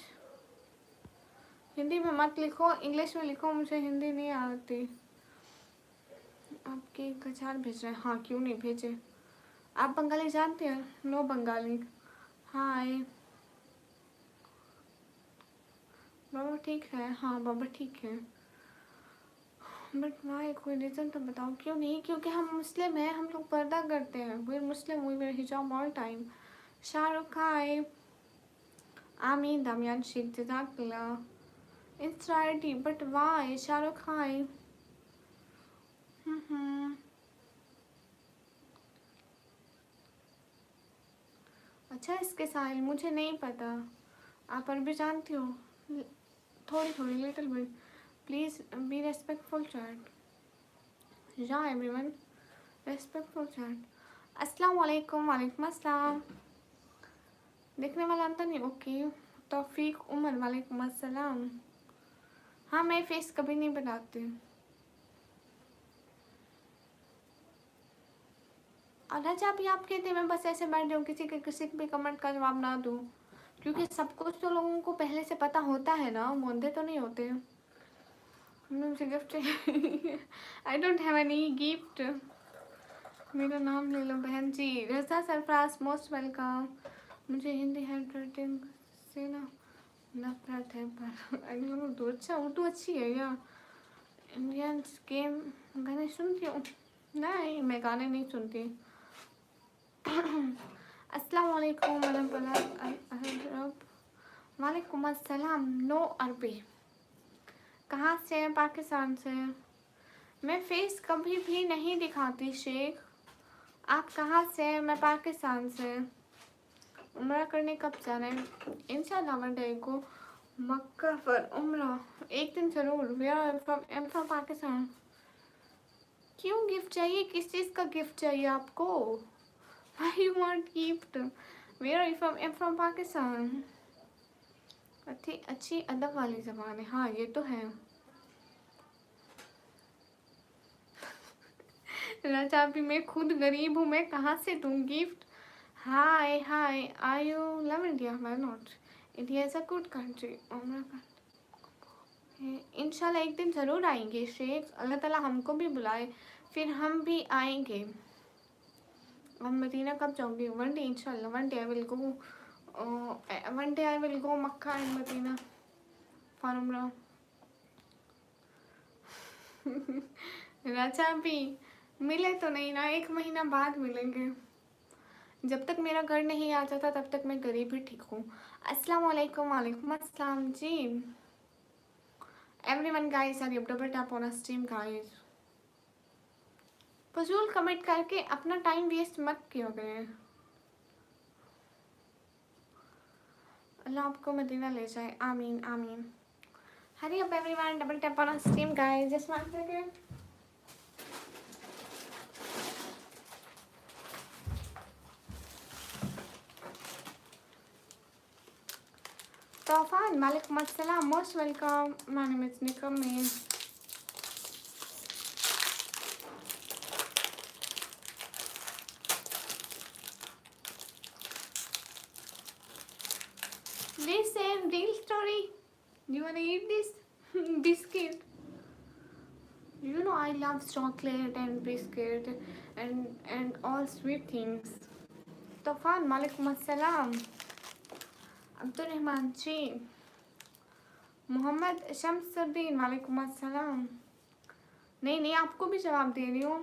Hindi में मत लिखो, इंग्लिश में लिखो, मुझे हिंदी नहीं आती। आपके कचार भेज रहे हैं? हाँ, क्यों नहीं भेजे। आप बंगाली जानते हैं? नो बंगाली। हाय बाबा, ठीक है? हाँ बाबा ठीक है, बट वाई, कोई रीज़न तो बताओ क्यों नहीं? क्योंकि हम मुस्लिम हैं, हम लोग पर्दा करते हैं। वी मुस्लिम, वी वेयर हिजाब ऑल टाइम। शाहरुख, हाय। आमीन, दामियान शेख, जज़ाकल्लाह। It's righty, but why? Shahrukh, hi. अच्छा, इसके साहिल मुझे नहीं पता। आप अरबी जानती हो? थोड़ी थोड़ी, little bit. Please be respectful chat. या एवरीवन, रेस्पेक्टफुल चैट। अस्सलाम वालेकुम। वालेकुम अस्सलाम। देखने वाला अंतर नहीं, ओके। तौफीक उमर, वालेकुम अस्सलाम। हाँ, मैं फेस कभी नहीं बनाती। और अच्छा, अभी आप कहते हैं मैं बस ऐसे बैठ जाऊँ, किसी के भी कमेंट का जवाब ना दूँ? क्योंकि सब कुछ तो लोगों को पहले से पता होता है ना, मुद्दे तो नहीं होते। मुझे गिफ्ट चाहिए। आई डोंट हैव एनी गिफ्ट। मेरा नाम ले लो बहन जी। रजा सरफराज, मोस्ट वेलकम। मुझे हिंदी हैंड राइटिंग से ना नफरत है, पर उर्दू अच्छा, उर्दू अच्छी है यार। इंडियन गेम गाने सुनती हूँ? नहीं, मैं गाने नहीं सुनती। अस्सलाम वालेकुम वरहमतुल्लाह। वालेकुम अस्सलाम। नो अरबी। कहाँ से हैं? पाकिस्तान से। मैं फेस कभी भी नहीं दिखाती शेख। आप कहाँ से हैं? मैं पाकिस्तान से। उम्रा करने कब जाना है? इंशाल्लाह वन डे को मक्का पर उम्रा, एक दिन ज़रूर। We are from Pakistan. क्यों गिफ्ट चाहिए? किस चीज़ का गिफ्ट चाहिए आपको? Why you want gift? Where are you from? I am from Pakistan. अच्छी अच्छी अदब वाली ज़बान है, हाँ ये तो है। राजा, अभी मैं खुद गरीब हूँ, मैं कहाँ से दूँ gift? Hi hi, are you love India? Why not? India is a good country. इंशाल्लाह एक दिन ज़रूर आएंगे शेख। अल्लाह ताला हमको भी बुलाए, फिर हम भी आएंगे। अब मदीना कब जाऊँगी? वन डे इंशाल्लाह, one day I will go. One day I will go Mecca and Medina for उम्रा। राजा, भी मिले तो नहीं ना, एक महीना बाद मिलेंगे। जब तक मेरा घर नहीं आ जाता तब तक मैं गरीब ही ठीक हूँ। अस्सलाम वालेकुम। वालेकुम अस्सलाम जी। Everyone guys, are you double tap on a stream guys. फजूल कमेंट करके अपना टाइम वेस्ट मत किया करें। अल्लाह आपको मदीना ले जाए, आमीन आमीन। Hurry up everyone, double tap on a stream guys, just 1 second. Toufan, वालेकुम अस्सलाम, most welcome. My name is Nikam. Listen, real story. You wanna eat this biscuit? You know I love chocolate and biscuit and all sweet things. तूफान, वालेकुम अस्सलाम। अब्दुल रहमान जी। मोहम्मद शम्सुद्दीन, वालेकुम अस्सलाम। नहीं नहीं, आपको भी जवाब दे रही हूँ।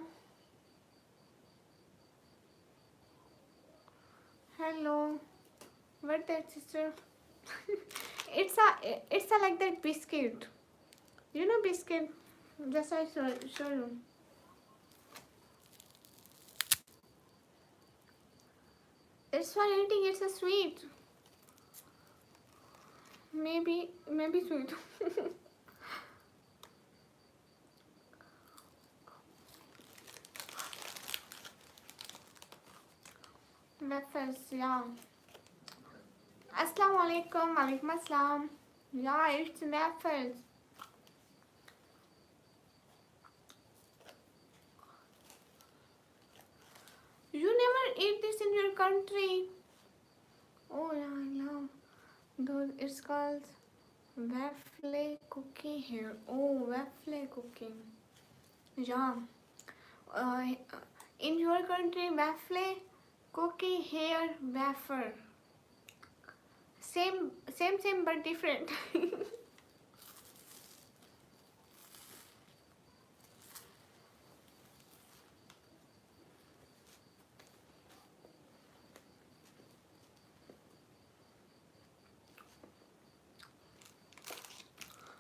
Hello, what that sister? it's a like that biscuit. You know biscuit? Just I show you. It's for eating. It's a sweet. Maybe sweet. Breakfast, yeah. Assalamu alaikum. Walaikum assalam. Yeah, it's breakfast. You never eat this in your country. Oh yeah, I love those. It's called waffle cookie here. Oh, waffle cooking. Yeah. In your country, waffle, cookie, hair, wafer. Same, but different.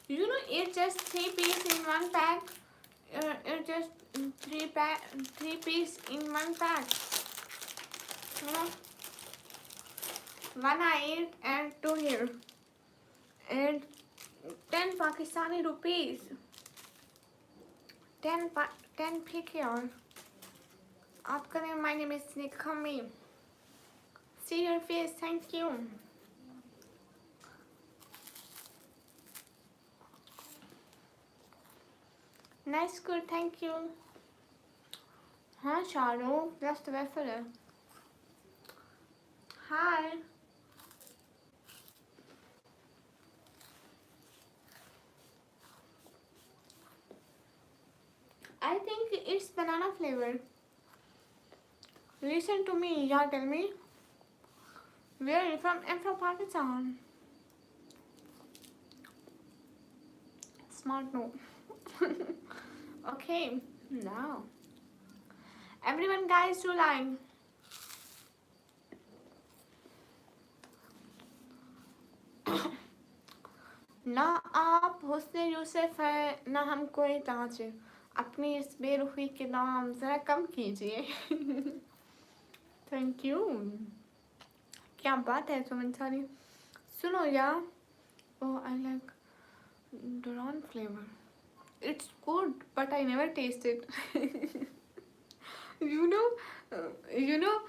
You know, it's just 3 piece in one pack. It's just three piece in one pack. You know, one I eat and two here, and 10 Pakistani rupees. 10 pick here. आपका name, my name is Nikami. See your face, thank you. Nice, good, thank you. हाँ Shahrukh, just wafer है. Hi. I think it's banana flavor. Listen to me, yeah, tell me. Where are you from? I'm from Pakistan. Smart no. Okay, now. Everyone guys do like. ना आप हुस्न यूसुफ है ना हम कोई ताज है. अपनी इस बेरुखी के दाम जरा कम कीजिए. Thank you. क्या बात है सुमन सारी. सुनो यार. Oh, I like Duran flavor. It's good, but I never taste it. you know,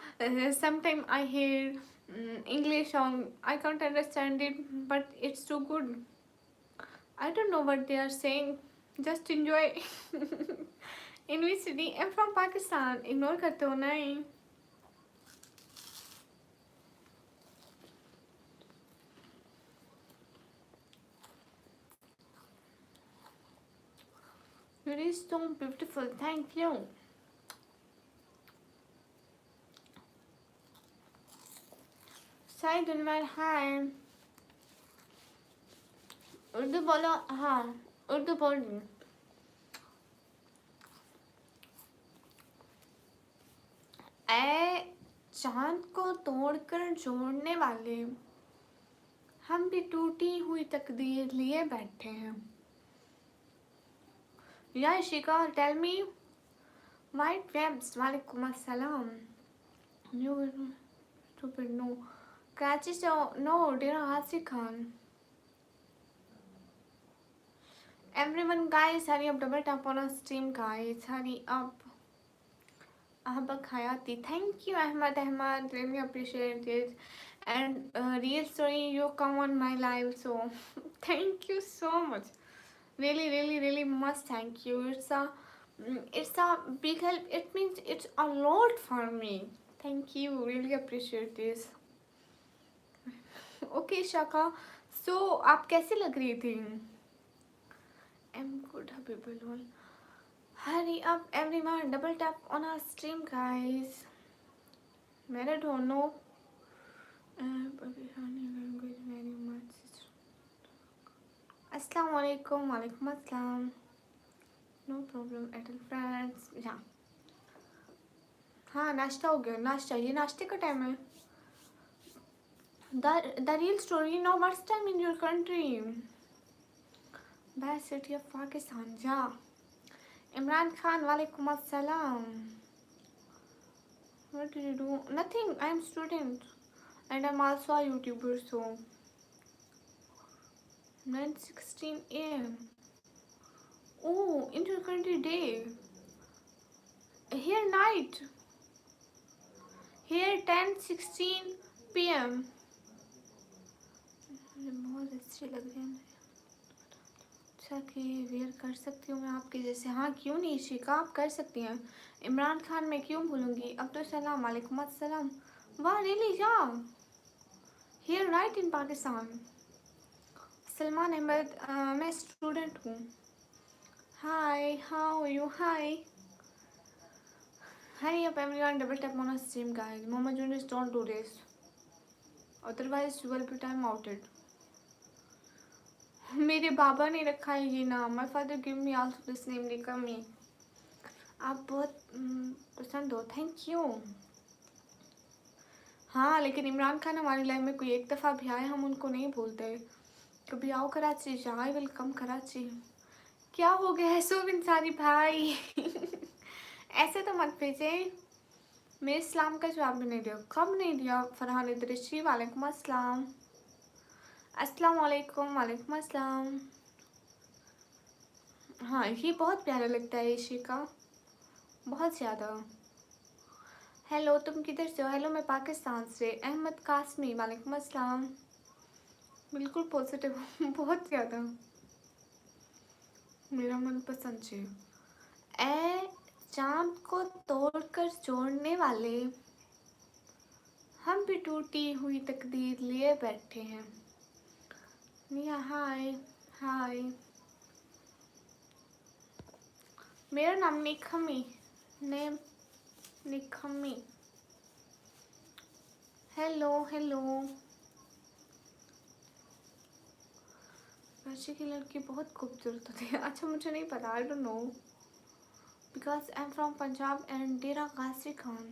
sometimes I hear English song. I can't understand it, but it's too good. I don't know what they are saying. Just enjoy. In which city? I'm from Pakistan. Ignore करते हो नहीं. It is so beautiful. Thank you. Said Unwar, hi. Urdu बोलो. हाँ, उर्दू बोल रही हूँ. ऐ चांद को तोड़कर जोड़ने वाले, हम भी टूटी हुई तकदीर लिए बैठे हैं. या शिका, टेल मी. वाइट वेब्स, वालेकुम अस्सलाम. You stupid, no. Karachi, so no, dear Hassi Khan. Everyone, guys, hurry up, double tap on our stream, guys. Hurry up. Ahbak Hayati, thank you, Ahmad. Really appreciate it. And real story, you come on my live, so thank you so much. Really must thank you. It's a big help. It means it's a lot for me. Thank you. Really appreciate this. Okay, Shaka. So, आप कैसे लग रही थी? I'm good, Habibullah. Hurry up, everyone. Double tap on our stream, guys. I don't know. Very much. Assalamu alaikum. Walaikum assalam. No problem at all, friends. Yeah. हाँ नाश्ता हो गया. नाश्ता, ये नाश्ते का टाइम है. The real story. Now, what's time in your country? Best city of Pakistan. Yeah. Imran Khan, walaikum assalam. What did you do? Nothing. I am student, and I'm also a YouTuber. So 9:16 a.m. Oh, in your country day. Here night. Here 10:16 p.m. बहुत अच्छी लग रही है. अच्छा कि where कर सकती हूँ मैं आपके जैसे. हाँ क्यों नहीं शिका, आप कर सकती हैं. इमरान खान मैं क्यों भूलूंगी. अब्दुल सलाम, वालेकुम अस्सलाम. वाह really, yeah here right in Pakistan. Salman Ahmad, मैं स्टूडेंट हूँ. Hi, how you. Hi. Hurry up everyone, double tap on a stream guys. Mama Jonas, don't do this. Otherwise you will be time outed. मेरे बाबा ने रखा है ये नाम. My father give me also this name, निकमी. आप बहुत पसंद हो, थैंक यू. हाँ लेकिन इमरान खान हमारी लाइफ में कोई एक दफ़ा भी आए, हम उनको नहीं भूलते. कभी आओ कराची, आई विल कम कराची. क्या हो गया है सोब इंसारी भाई? ऐसे तो मत भेजे. मेरे इस्लाम का जवाब भी नहीं दिया. कब नहीं दिया फरहान इदरीसी? वालेकुम अस्सलाम. अस्सलाम वालेकुम. वालेकुम अस्सलाम. हाँ ये बहुत प्यारा लगता है ईशी का, बहुत ज़्यादा. हेलो तुम किधर से हो? हेलो मैं पाकिस्तान से. अहमद कासमी, वालेकुम अस्सलाम. बिल्कुल पॉजिटिव. बहुत ज़्यादा मेरा मनपसंद चीज. ए चांद को तोड़कर जोड़ने वाले, हम भी टूटी हुई तकदीर लिए बैठे हैं. निया हाय. हाय. मेरा नाम Nikhmi. Name Nikhmi. Hello hello. बच्चे की लड़की बहुत खूबसूरत होती है. अच्छा मुझे नहीं पता, I don't know because I am from Punjab and Dera Ghazi Khan.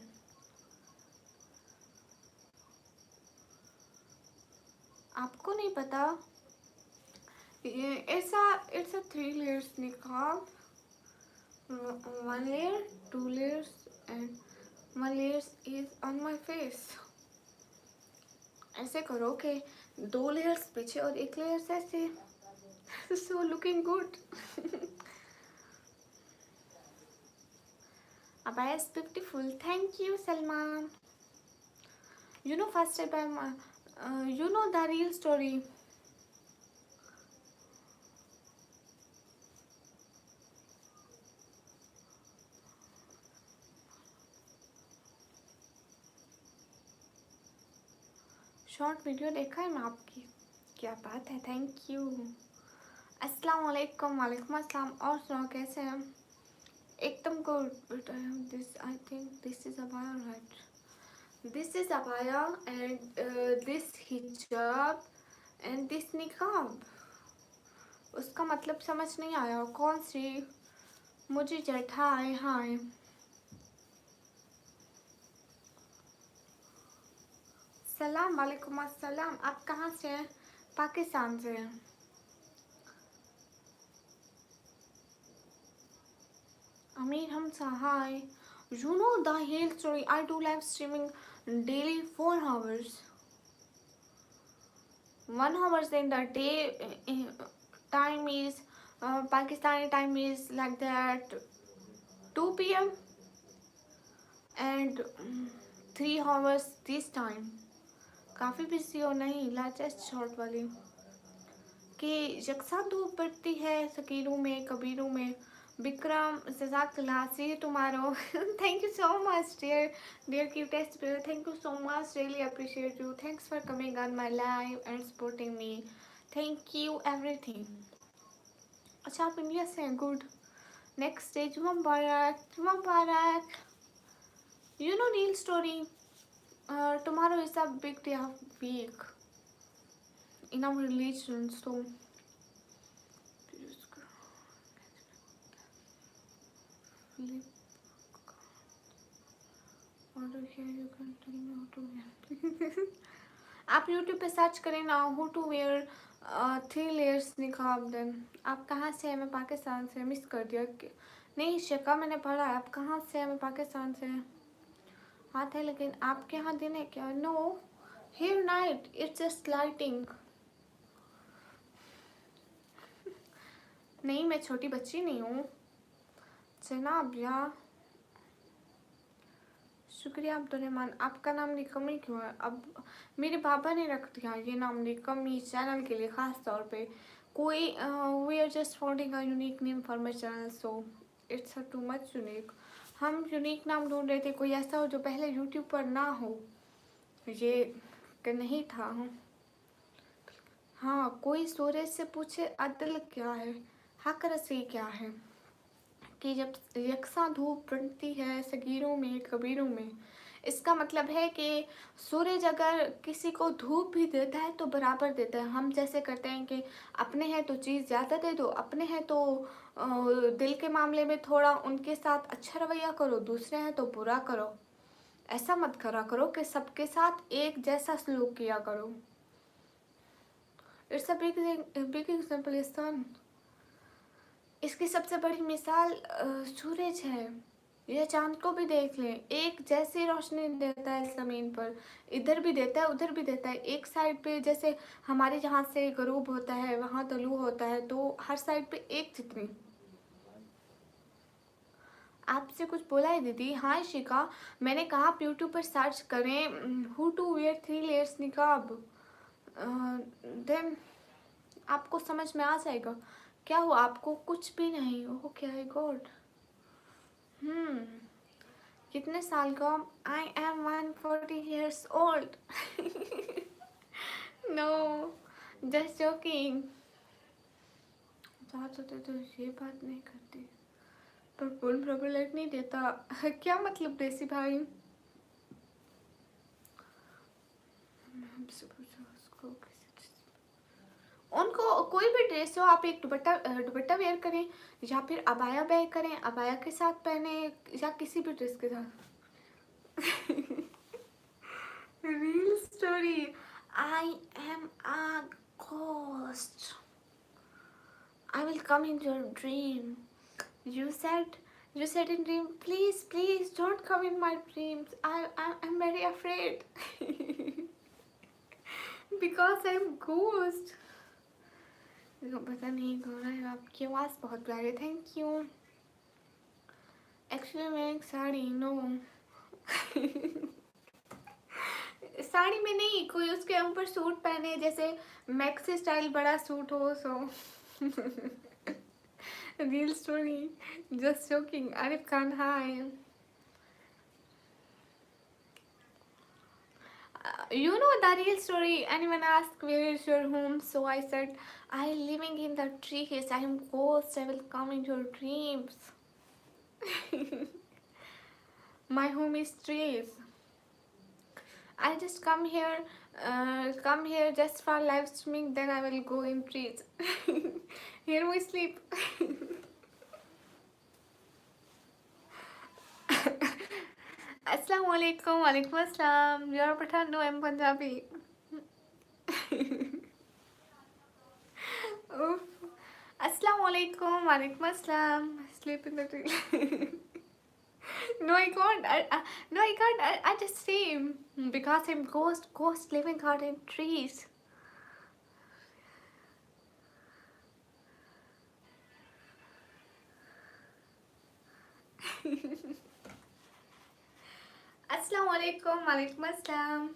आपको नहीं पता? इट्स अ 3 layers निकाब. 1 layer, 2 layers and 1 layers is on my face. ऐसे करो कि 2 layers पीछे और 1 layers ऐसे. So looking good. Abaya is beautiful. Thank you Salman. You know first time you know the real story. Short video देखा है मैं आपकी. क्या बात है, थैंक यू. अस्सलाम वालेकुम. वालेकुम अस्सलाम. और सुनाओ कैसे हैं? एकदम good. This I think this is abaya right. This is abaya and this हिजाब एंड दिस निकाब. उसका मतलब समझ नहीं आया. कौन सी? मुझे जेठा आए. हाय. सलाम. वालेकुम अस्सलाम. आप कहाँ से हैं? पाकिस्तान से हैं. Amir Hamza, hi. You know the whole story. I do live streaming daily 4 hours. 1 hour in the day time is Pakistani time is like that 2 p.m. and 3 hours this time. काफ़ी बिजी हो नहीं लाचेस्ट short वाली कि यकसा धूप पड़ती है सकीरों में कबीरों में. Bikram, Jazakallah, see you tomorrow. Thank you so much, dear cutest player. Thank you so much. Really appreciate you. Thanks for coming on my live and supporting me. Thank you everything. अच्छा आप India से हैं, good. Next day जुमा मुबारक. जुमा मुबारक. You know real story. Tomorrow is a big day of week in our religion, so. आप YouTube पे search करें ना, how to wear 3 layers निकाब. देन आप कहाँ से हैं? मैं पाकिस्तान से. मिस कर दिया नहीं शिका, मैंने पढ़ा है. आप कहाँ से हैं? मैं पाकिस्तान से. हाँ थे लेकिन आपके यहाँ दिन है क्या? No here night, it's just lighting. नहीं मैं छोटी बच्ची नहीं हूँ जनाब. या शुक्रिया अब्दुलरहमान. आपका नाम निकमी क्यों है? अब मेरे पापा ने रख दिया ये नाम निकमी चैनल के लिए ख़ास तौर पे. कोई we are just founding a unique name for my channel, so it's too much unique. हम यूनिक नाम ढूंढ रहे थे, कोई ऐसा हो जो पहले यूट्यूब पर ना हो. ये नहीं था. हाँ कोई सूरज से पूछे अदल क्या है, हक रसी क्या है. कि जब यकसा धूप बढ़ती है सगीरों में कबीरों में, इसका मतलब है कि सूरज अगर किसी को धूप भी देता है तो बराबर देता है। हम जैसे करते हैं कि अपने हैं तो चीज़ ज़्यादा दे दो, अपने हैं तो दिल के मामले में थोड़ा उनके साथ अच्छा रवैया करो, दूसरे हैं तो बुरा करो। ऐसा मत करा करो कि सबके साथ एक जैसा सलूक किया करो। It's a big example son. इसकी सबसे बड़ी मिसाल सूरज है। यह चांद को भी देख लें, एक जैसी रोशनी देता है ज़मीन पर, इधर भी देता है उधर भी देता है। एक साइड पे जैसे हमारे जहाँ से गरूब होता है वहाँ तलू होता है, तो हर साइड पे एक जितनी। आपसे कुछ बोला है दीदी? हाँ शिका, मैंने कहा आप यूट्यूब पर सर्च करें हु टू वेयर 3 लेयर्स निकाब, देन आपको समझ में आ जाएगा। क्या हुआ आपको? कुछ भी नहीं। ओह क्या है गॉड। कितने साल का? I am 140 years old। No, just joking. साथ होते तो ये बात नहीं करती, पर फुल प्रॉब्लम नहीं देता। क्या मतलब देसी भाई? हमसे पूछो उसको उनको कोई भी ड्रेस हो, आप एक दुपट्टा दुपट्टा वेयर करें या फिर अबाया वेयर करें, अबाया के साथ पहने या किसी भी ड्रेस के साथ। Real story. I am a ghost. I will come in your dream. You said, you said in dream, please, please don't come in my dreams. I'm very afraid. Because I'm ghost. पता नहीं कौन है, आपकी आवाज़ बहुत प्यारी, thank you. Actually मैं एक साड़ी नो साड़ी में नहीं, कोई उसके ऊपर सूट पहने, जैसे मैक्सी स्टाइल बड़ा सूट हो सो। Real story, just joking. Arif Khan hi. You know the real story. Anyone asked where is your home? So I said, I living in the trees. I am ghost. I will come in your dreams. My home is trees. I just come here just for live streaming. Then I will go in trees. Here we sleep. Assalamu alaikum. Walaikum assalam. You are Pathan? No, I'm Punjabi. Oof. Assalamu alaikum. Walaikum assalam. Sleep in the tree. No, I can't. No, I can't. I just see because I'm ghost. Ghost living out in trees. Assalamu alaikum. Walaikum assalam.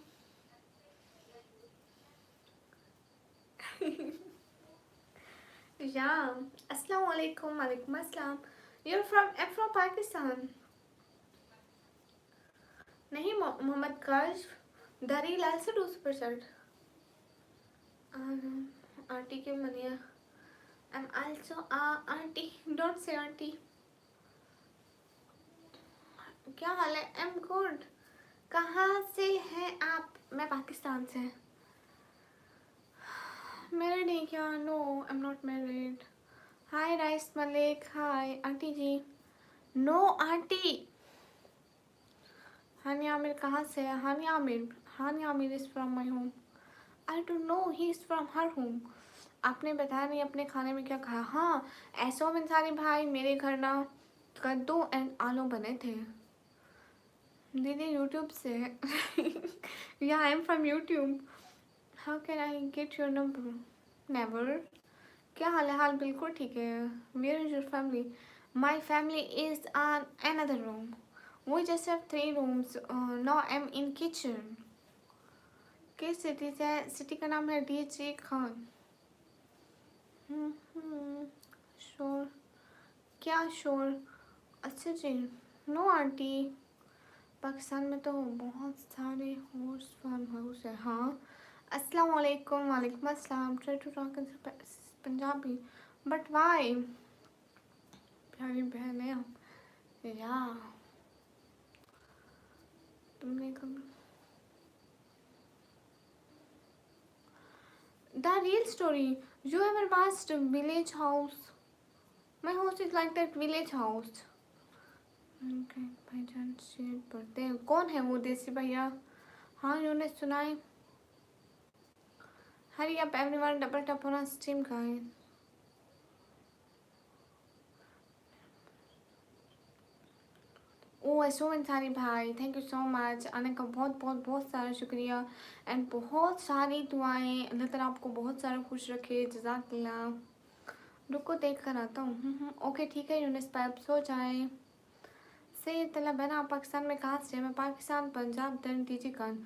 Yeah. Assalamu alaikum. Walaikum assalam. I'm from Pakistan. नहीं मोहम्मद काश दारी लाल से 2%. Aunty के मनिया. I'm also auntie. Don't say auntie. क्या हाल है? I'm good. कहाँ से हैं आप? मैं पाकिस्तान से। मैरिड है क्या? No, I am not married. Hi Rais Malik, hi aunty ji. No aunty. Hani Aamir कहाँ से है? Hani Aamir is from my home. I don't know, he is from her home. आपने बताया नहीं अपने खाने में क्या खाया? हाँ, ऐसो इंसानी भाई, मेरे घर ना कद्दू एंड आलू बने थे। दीदी यूट्यूब से। या I am from YouTube. How can I get your number? Never. क्या हाल है? हाल बिल्कुल ठीक है। Where is your family? My family is on another room. We just have 3 rooms. Now I'm in kitchen. किस सिटी से? सिटी का नाम है डीजे खान। शोर? क्या शोर? अच्छा जी। नो आंटी, पाकिस्तान में तो बहुत सारे हॉर्स फार्म हाउस है। हाँ। अस्सलाम वालेकुम। वालेकुम अस्सलाम। Try to talk in Punjabi but why? प्यारी बहन है या तुमने कभी the real story you ever was village house my house is like that village house भाईजान शेयर पढ़ते हैं कौन है वो देसी भैया हाँ उन्होंने सुनाए hurry up everyone double tap on stream guys oh so Ansari भाई थैंक यू सो मच आने का बहुत बहुत बहुत सारा शुक्रिया एंड बहुत सारी दुआएं अल्लाह ताला आपको बहुत सारा खुश रखे जज़ाकल्लाह रुको देख कर आता हूँ ओके ठीक है यूनिस पैप सो जाए सैयद तला बना पाकिस्तान में कहाँ से मैं पाकिस्तान पंजाब दर्न दीजिए खान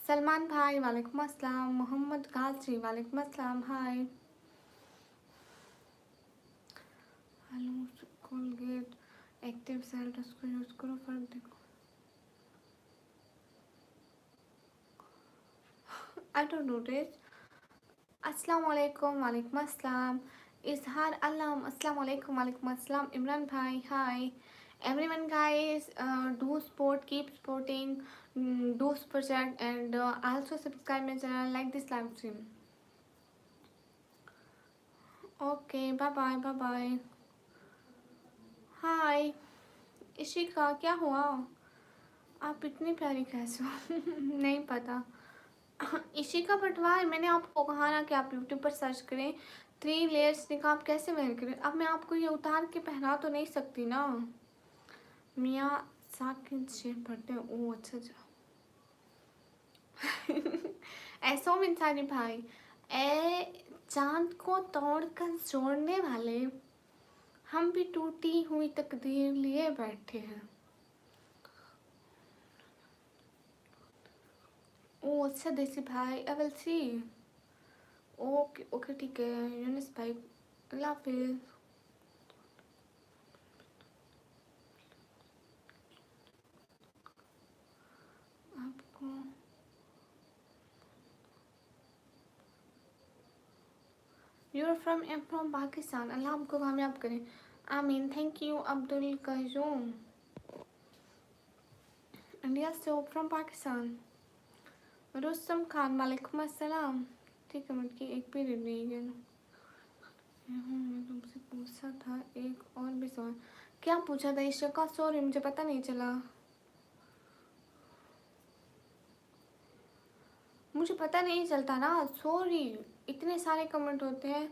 सलमान भाई वालेकुम अस्सलाम मोहम्मद गाजी वालेकुम अस्सलाम hi hello Colgate active salt उसको यूज़ करो फर्क देखो आई डोंट नो दिस अस्सलाम वालेकुम वालेकुम अस्सलाम इजहार अलम अस्सलाम वालेकुम वालेकुम अस्सलाम इमरान भाई हाय everyone guys do support keep supporting do super chat and also subscribe my channel like this live stream okay bye bye हाय इशिका क्या हुआ आप इतनी प्यारी कैसे हो नहीं पता इशिका पटवार मैंने आपको कहा ना कि आप यूट्यूब पर सर्च करें 3 लेयर्स निकाब कैसे वेयर करें अब मैं आपको ये उतार के पहना तो नहीं सकती ना मियाँ साकिन शेर पढ़ते हैं ओ अच्छा ऐसा में इंसानी भाई ए चांद को तोड़कर जोड़ने वाले हम भी टूटी हुई तकदीर लिए बैठे हैं ओ अच्छा देसी भाई I will see okay okay ठीक है यूनिस भाई अल्लाह हाफिज आपको यू आर फ्रॉम पाकिस्तान अल्लाह आपको कामयाब करें आमीन thank you Abdul Qayyum India से हो फ्रॉम पाकिस्तान रुस्तम खान वालेकुम अस्सलाम ठीक है मिनट की एक पीरियड नहीं गया मैं तुमसे पूछा था एक और भी सवाल क्या पूछा था ईशा का सॉरी मुझे पता नहीं चला मुझे पता नहीं चलता ना सॉरी इतने सारे कमेंट होते हैं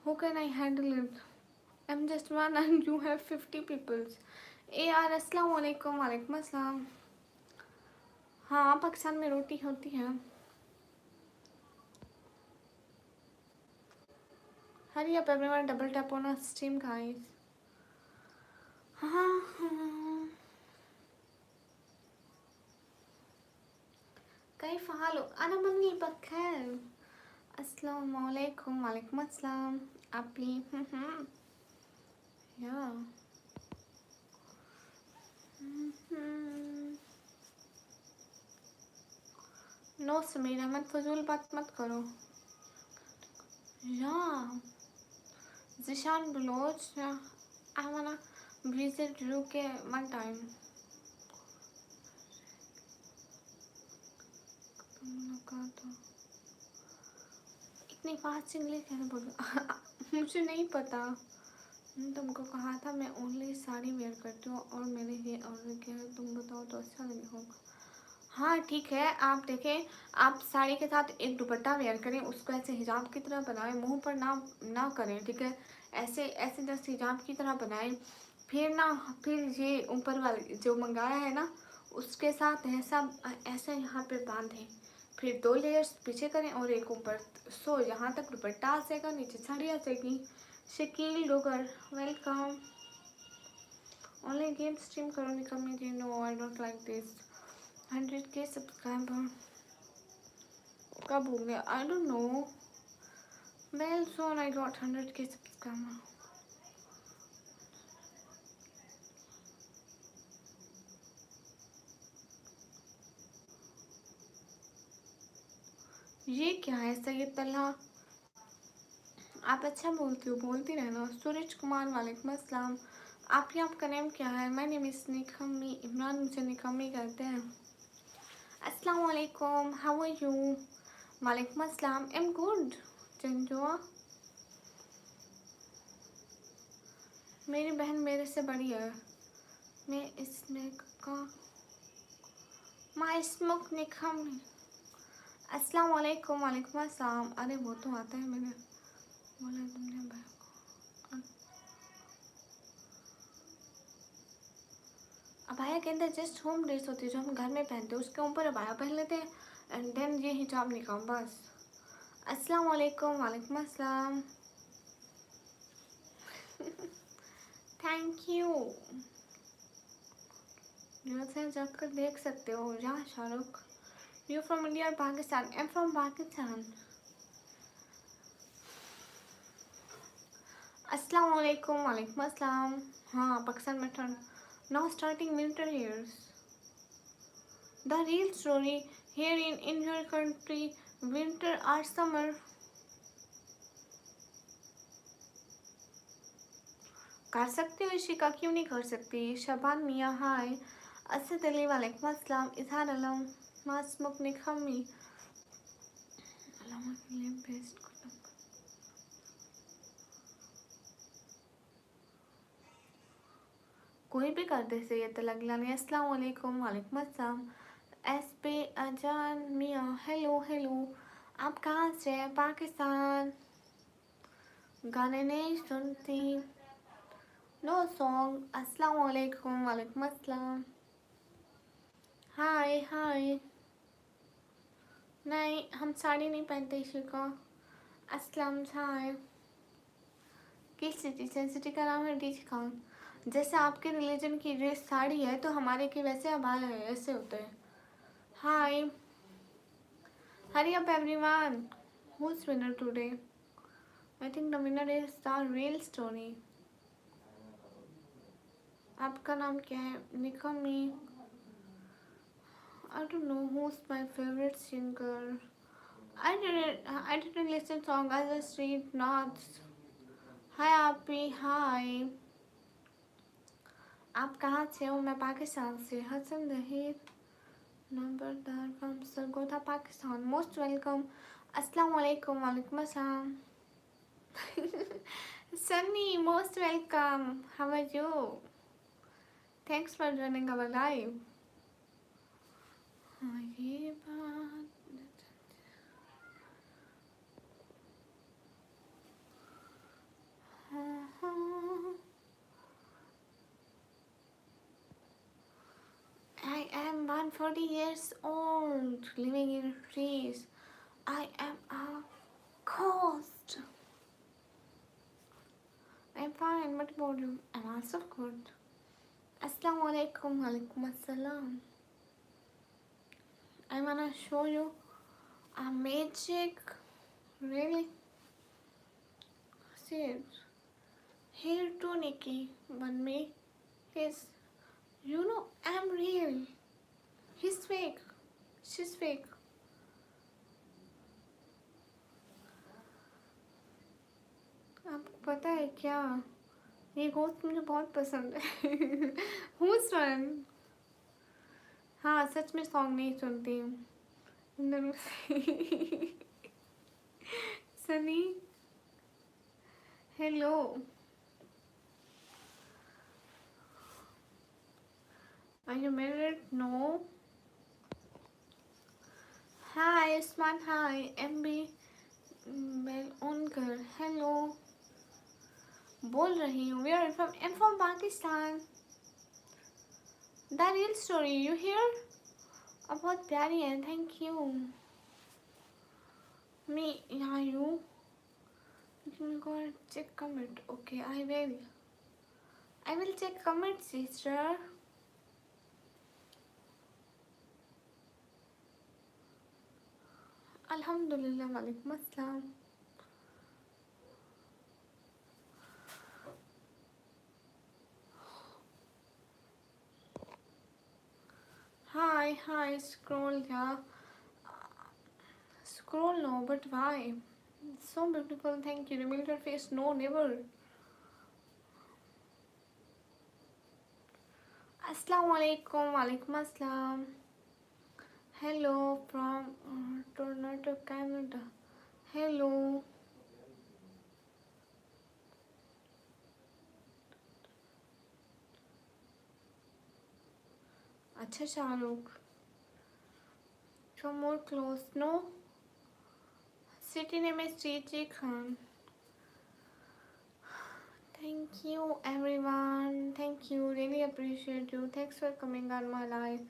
how can I handle it I am just one and you have 50 peoples ए यार अस्सलाम वालेकुम वालेकुम अस्सलाम हाँ पाकिस्तान में रोटी होती है hurry up everyone double tap on stream guys हाँ कई फ़ाल अना मम्मी बखैर अस्सलाम वालेकुम वालेकुम अस्सलाम आप भी या नो समीरा मत फजूल बात मत करो या जिशान बलोच आई वाना विजिट UK one time इतनी फास्ट इंग्लिश कैसे बोलूँ मुझे नहीं पता तुमको कहा था मैं ओनली साड़ी वेयर करती हूँ और मैंने ये ऑर्डर किया है तुम बताओ तो अच्छा लगे होगा हाँ ठीक है आप देखें आप साड़ी के साथ एक दुपट्टा वेयर करें उसको ऐसे हिजाब की तरह बनाएं मुंह पर ना करें ठीक है ऐसे ऐसे जैसे हिजाब की तरह बनाएं फिर ये ऊपर वाले जो मंगाया है ना उसके साथ ऐसा यहाँ पे बांधें फिर 2 लेयर्स पीछे करें और एक ऊपर सो यहाँ तक दुपट्टा आ जाएगा नीचे साड़ी आ जाएगी Shakeel Dogar welcome online game stream करो निकल no I don't like this 100K subscriber कब हो गया I don't know well soon I got 100K subscriber ये क्या है सैयद तल्हा आप अच्छा बोलती हो बोलती रहना सूरज कुमार वालेकुम अस्सलाम आपका नेम क्या है? माय नेम इज निकमी, इमरान मुझे निकमी कहते हैं। अस्सलाम वालेकुम, हाउ आर यू? वालेकुम अस्सलाम, आई एम गुड। चंजुआ, मेरी बहन मेरे से बड़ी है। मैं इसमें का माय स्मोक निकमी। अस्सलाम वालेकुम, वालेकुम अस्सलाम। अरे वो तो आता है, मैंने बोला तुमने भाई को। अबाया के अंदर जस्ट होम ड्रेस होती है जो हम घर में पहनते हैं, उसके ऊपर अबाया पहन लेते हैं एंड देन ये हिजाब निकाम बस। अस्सलाम वालेकुम, वालेकुम अस्सलाम। Thank you. यहाँ से जाकर देख सकते हो। या शाहरुख, यू फ्रॉम इंडिया और Pakistan? I am from Pakistan. अस्सलाम वालेकुम, वालेकुम अस्सलाम। हाँ, पाकिस्तान में ठंड। Now starting winter years. The real story here in your country winter और समर। कर सकते हो इशिका, क्यों नहीं कर सकती? शबान मियाँ हाय। असद अली वालेकुम अस्सलाम। इजहार अलम मासमुक निखमी। कोई भी कर दे से ये तलग लानी। अस्सलाम वालेकुम, वालेकुम अस्सलाम। एस पे अजान मियाँ, हेलो हेलो। आप कहाँ से हैं? पाकिस्तान। गाने नहीं सुनती, नो सॉन्ग। अस्सलाम वालेकुम, वालेकुम अस्सलाम। हाय हाय। नहीं, हम साड़ी नहीं पहनते इशिका। अस्सलाम हाय। किस सिटी? सिटी का नाम है डीज खान। जैसे आपके रिलीजन की ड्रेस साड़ी है तो हमारे की वैसे अबाया है, ऐसे होते हैं। Hi, hurry up everyone. Who is winner today? I think the winner is the real story. आपका नाम क्या है? Nikmi. I don't know who is my favourite singer. I didn't listen song. I just read notes. Hi आपी, हाय। आप कहाँ से हो? मैं पाकिस्तान से। हसन दहीर नंबरदार from Sargodha Pakistan. Most welcome. अस्सलाम वालेकुम, वालेकुम अस्सलाम। Sunny, most welcome. How are you? Thanks for joining our live. हाँ ये बात। हाँ हाँ। I am 140 years old, living in trees. I am a ghost. I'm fine. What about you? I'm also good. Assalamu alaikum. Walaikum assalam. I wanna show you a magic. Really? See it. Here too, Nikki. But me, he's. You know, I'm real. He's fake. She's fake. आपको पता है क्या? ये गोश्त मुझे बहुत पसंद है। Who's one? हाँ, सच में सॉन्ग नहीं सुनती हूँ। Sunny, hello. Are you married? No. Hi, Usman. Hi, MB. Bell on कर. Hello. बोल रही हूँ. Where are you from? I'm from Pakistan. The real story. You hear? अब बहुत प्यारी है. Thank you. Me, yeah, you. You go check comment. Okay, I will. I will check comment, sister. Alhamdulillah. Walaikum assalam. Hi, hi. Scroll, yeah. Scroll, no, but why? So beautiful. Thank you. Reveal your face. No, never. अस्सलाम वालेकुम, वालेकुम अस्सलाम। Hello from Toronto Canada. Hello. अच्छा Shahrukh, come more close no. City name is G Khan. Thank you everyone. Thank you. Really appreciate you. Thanks for coming on my live.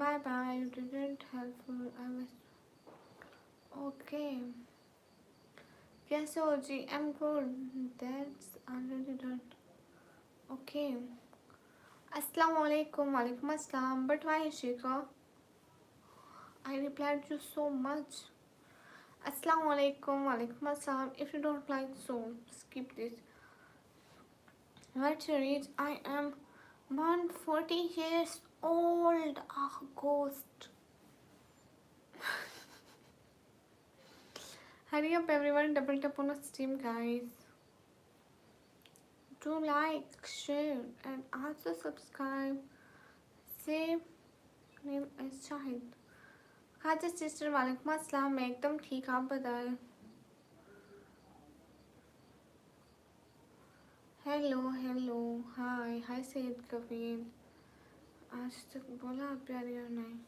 Bye bye. You didn't helpful. I was okay. कैसे हो जी? I'm good. That's already done. Okay. Assalamu alaikum. Walaikum assalam. But why Shika? I replied you so much. Assalamu alaikum. Walaikum assalam. If you don't like so, skip this. What's your age? I am 140 years old. Ah, ghost. Hurry up, everyone. Double tap on the stream, guys. Do like, share, and also subscribe. Say, name is Shahid. खाजा sister वालेकुम अस्सलाम। मैं एकदम ठीक, आप बताएं। Hello hello, हाय हाय सैयद कबीर। आज तक बोला आप प्यारी और नहीं।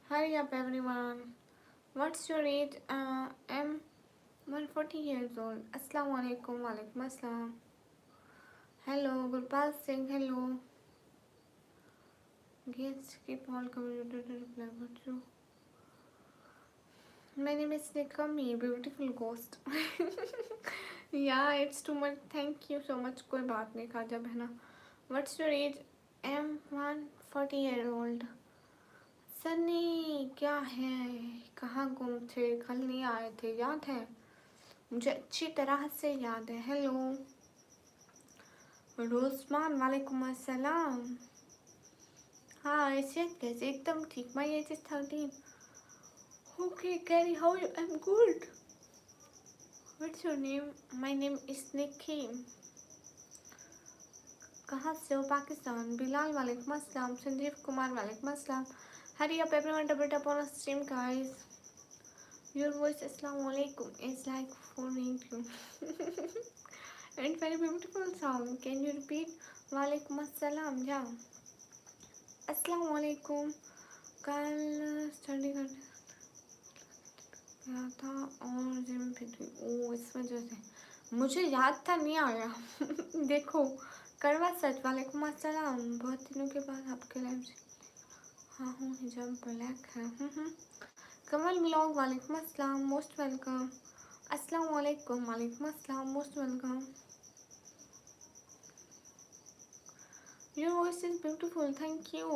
Hurry up, everyone. What's your age? I'm 140 years old. Assalamu alaikum. Walaikum assalam. Hello, Gurpal Singh. Hello. Guests keep all community to reply. But you. My name is Nikami, beautiful ghost. Yeah, it's too much. Thank you so much. कोई बात नहीं खाजा बहना. What's your age? I'm 140 years old. Sunny क्या है? कहाँ गुम थे? कल नहीं आए थे, याद है? मुझे अच्छी तरह से याद है। हेलो रोजमान, वालेकुम अस्सलाम। हाँ ऐसे कैसे? एकदम ठीक। My age is 13। Okay Carrie, how you? I am good. What's your name? My name is Nikki. कहाँ से हो? पाकिस्तान। बिलाल वालेकुम अस्सलाम। संजीव कुमार वालेकुम अस्सलाम। Hurry up everyone, double tap on stream guys. Your voice अस्सलाम वालेकुम is like for me too. And very beautiful song. Can you repeat? वालेकुम अस्सलाम। या अस्सलाम वालेकुम। कल स्टडी करने गया था और जिम पे थी। ओ इस वजह से मुझे याद था, नहीं आया। देखो करवा सच। वालेकुम अस्सलाम। बहुत दिनों के बाद आपके लाइव से। हाँ हूँ, हिजाब ब्लैक है। कमल ब्लॉग, वालेकुम अस्सलाम, मोस्ट वेलकम। अस्सलाम वालेकुम, वालेकुम अस्सलाम, most welcome. Your voice is beautiful, thank you.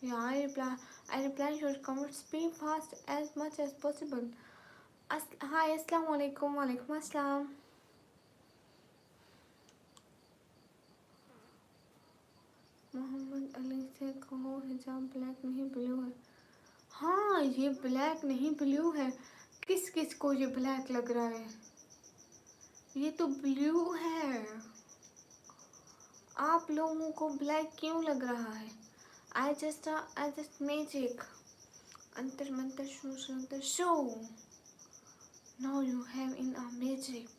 Yeah, I reply your comments. Be fast as much as possible. Hi, assalamu alaikum, walaikum assalam. Mohammad Ali से कहो हिजाब ब्लैक नहीं ब्लू है। हाँ ये ब्लैक नहीं ब्लू है। किस किस को ये ब्लैक लग रहा है? ये तो ब्लू है। आप लोगों को ब्लैक क्यों लग रहा है? I just magic. अंतर Mantar show. Now you have in a magic.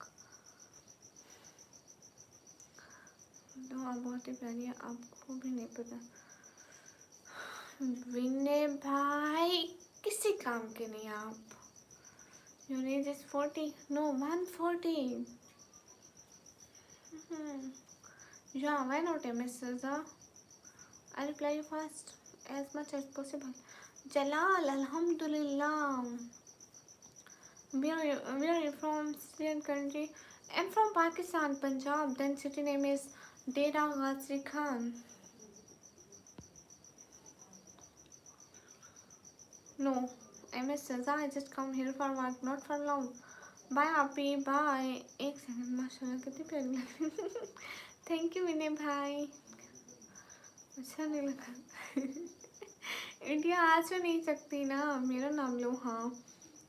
तो आप बहुत ही प्यारी है, आपको भी नहीं पता। विनय भाई किसी काम के नहीं आप। Your age is 40? No, 140. Yeah, why not MS Saza? I reply you fast as much as possible. Jalal, Alhamdulillah. Where are you from? Syrian country? I'm from Pakistan, Punjab. Then city name is Dera Ghazi Khan. No, MS Saza. I just come here for work, not for long. Bye, happy. Bye. एक second, माशाल्लाह कितनी प्यारी लगी। Thank you विनय भाई। अच्छा नहीं लगा। India आ तो नहीं सकती ना, मेरा नाम लो। हाँ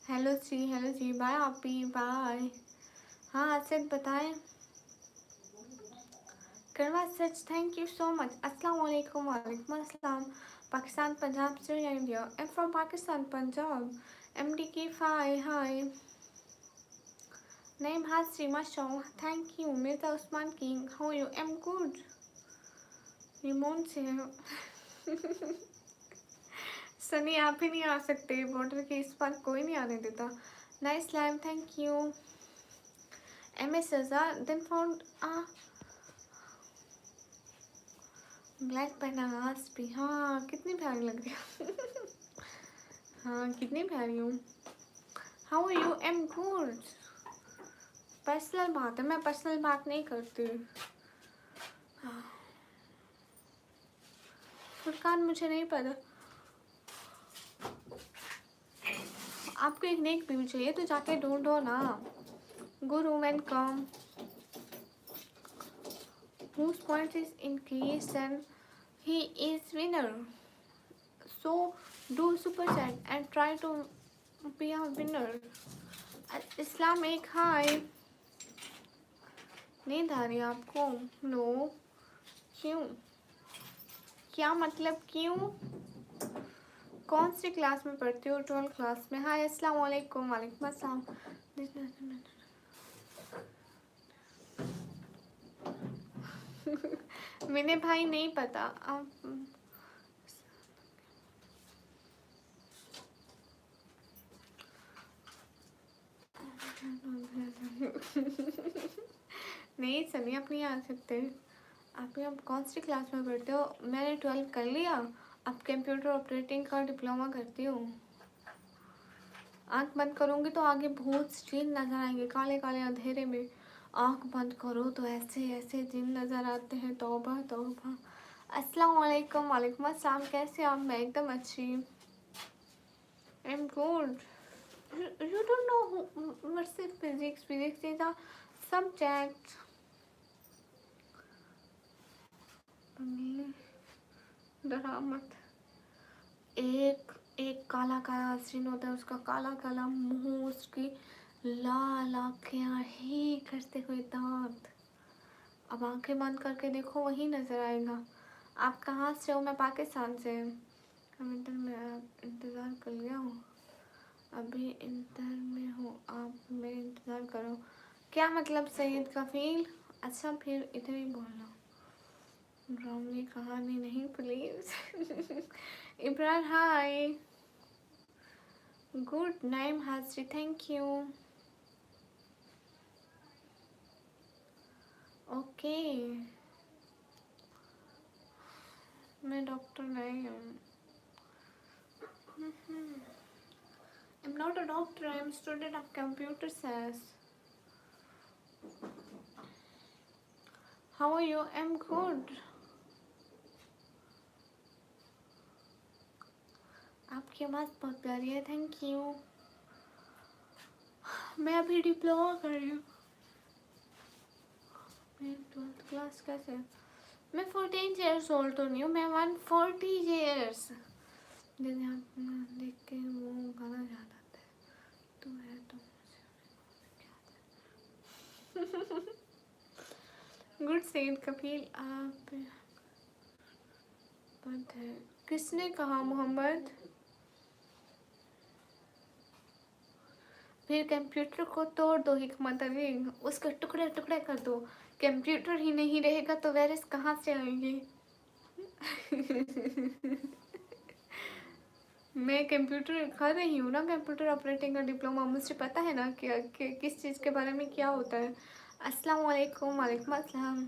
हेलो जी, बाय आपी, बाय। हाँ असद बताएं। करवा सच, थैंक यू सो मच। अस्सलाम वालेकुम। वालेकुम अस्सलाम। पाकिस्तान पंजाब से India, I am from Pakistan Punjab. MD की फाई, हाय। नेम हासरी माशाअल्लाह, thank you. Mirza Usman king, how you? Am good. रिमोन से सनी आप ही नहीं आ सकते, बॉर्डर के इस पार कोई नहीं आने देता। Nice live, thank you. MS Raza then found black Banaras भी। हाँ कितनी प्यारी लग रही है हाँ कितनी प्यारी हूँ। How are you? Am good. Personal बात है, मैं पर्सनल बात नहीं करती। फुरकान मुझे नहीं पता। आपको एक नेक व्यू चाहिए तो जाके ढूंढो ना। Good women come whose point is increased and he is winner. So do super chat and try to be a winner. इस्लाम एक हाय। नींद आ रही है आपको? नो। क्यों? क्या मतलब क्यों? कौन सी क्लास में पढ़ती हो? 12 क्लास में। हाय अस्सलाम वालेकुम। वालेकुम अस्सलाम। मैंने भाई नहीं पता आप नहीं सनी आप नहीं आ सकते। आप यहाँ कौन सी क्लास में पढ़ते हो? मैंने 12 कर लिया, अब कंप्यूटर ऑपरेटिंग का डिप्लोमा करती हूँ। आँख बंद करूँगी तो आगे भूत जिन नजर आएंगे, काले काले अंधेरे में। आँख बंद करो तो ऐसे ऐसे जिन नजर आते हैं। तौबा तौबा। अस्सलाम वालेकुम। वालेकुम अस्सलाम। कैसे आप? मैं एकदम अच्छी। आई am good. You don't know what's it? Physics. Physics is a subject. डरा मत। एक एक काला काला सीन होता है, उसका काला काला मुंह, उसकी लाल आँखें, ही करते हुए दांत। अब आंखें बंद करके देखो, वही नजर आएगा। आप कहाँ से हो? मैं पाकिस्तान से। हम इंटर में इंतज़ार कर लिया हूँ। अभी इंटर में हो आप? मेरे इंतज़ार करो। क्या मतलब सैयद कफील? अच्छा फिर इधर ही बोलना। ड्रामे कहानी नहीं प्लीज इब्रार हाय। गुड नाइम हाजरी, थैंक यू। ओके मैं डॉक्टर नहीं हूँ। I'm not a doctor, I'm a student of computer science. How are you? I'm good. आपकी आवाज़ बहुत प्यारी है, थैंक यू। मैं अभी डिप्लोमा कर रही हूँ। मैं 12th क्लास कैसे? मैं 14 ईयर्स ओल्ड तो नहीं हूँ, मैं 140 ईयर्स। देख के वो गाना याद आता है। तू है तो गुड सेड कपिल। आप बात है। किसने कहा मोहम्मद? फिर कंप्यूटर को तोड़ दो हिकमत अली, उसके टुकड़े टुकड़े कर दो। कंप्यूटर ही नहीं रहेगा तो वायरस कहाँ से आएंगे? मैं कंप्यूटर कर रही हूँ ना, कंप्यूटर ऑपरेटिंग का डिप्लोमा। मुझे पता है ना कि किस चीज़ के बारे में क्या होता है। अस्सलाम वालेकुम। वालेकुम अस्सलाम।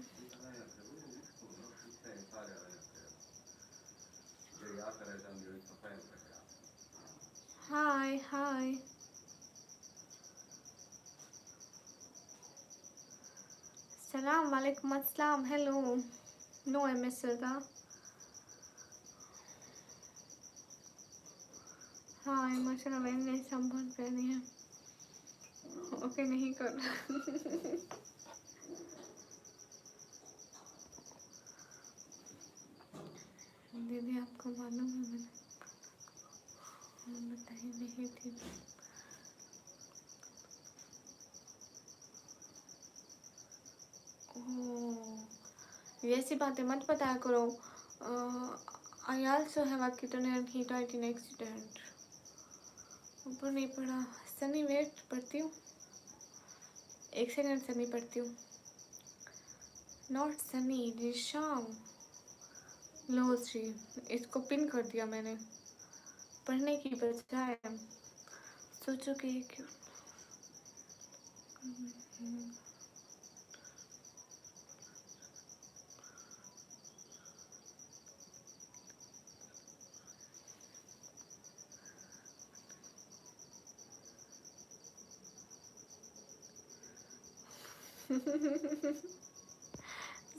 हाय हाय। सलाम वालेकुम अस्सलाम। हेलो। नो MS सरदा। हाँ इमोशनल मैंने सब बहुत प्यारी है। ओके नहीं कर दीदी आपको मालूम है मैंने बताई नहीं थी। ये ऐसी बातें मत बताया करो। I also have a he died in accident. ऊपर नहीं पढ़ा। सनी वेट पढ़ती हूँ, एक सेकंड सनी पढ़ती हूँ। नॉट सनी, रिशाम। लो श्री, इसको पिन कर दिया मैंने पढ़ने की बजाय। सोचो कि क्यों।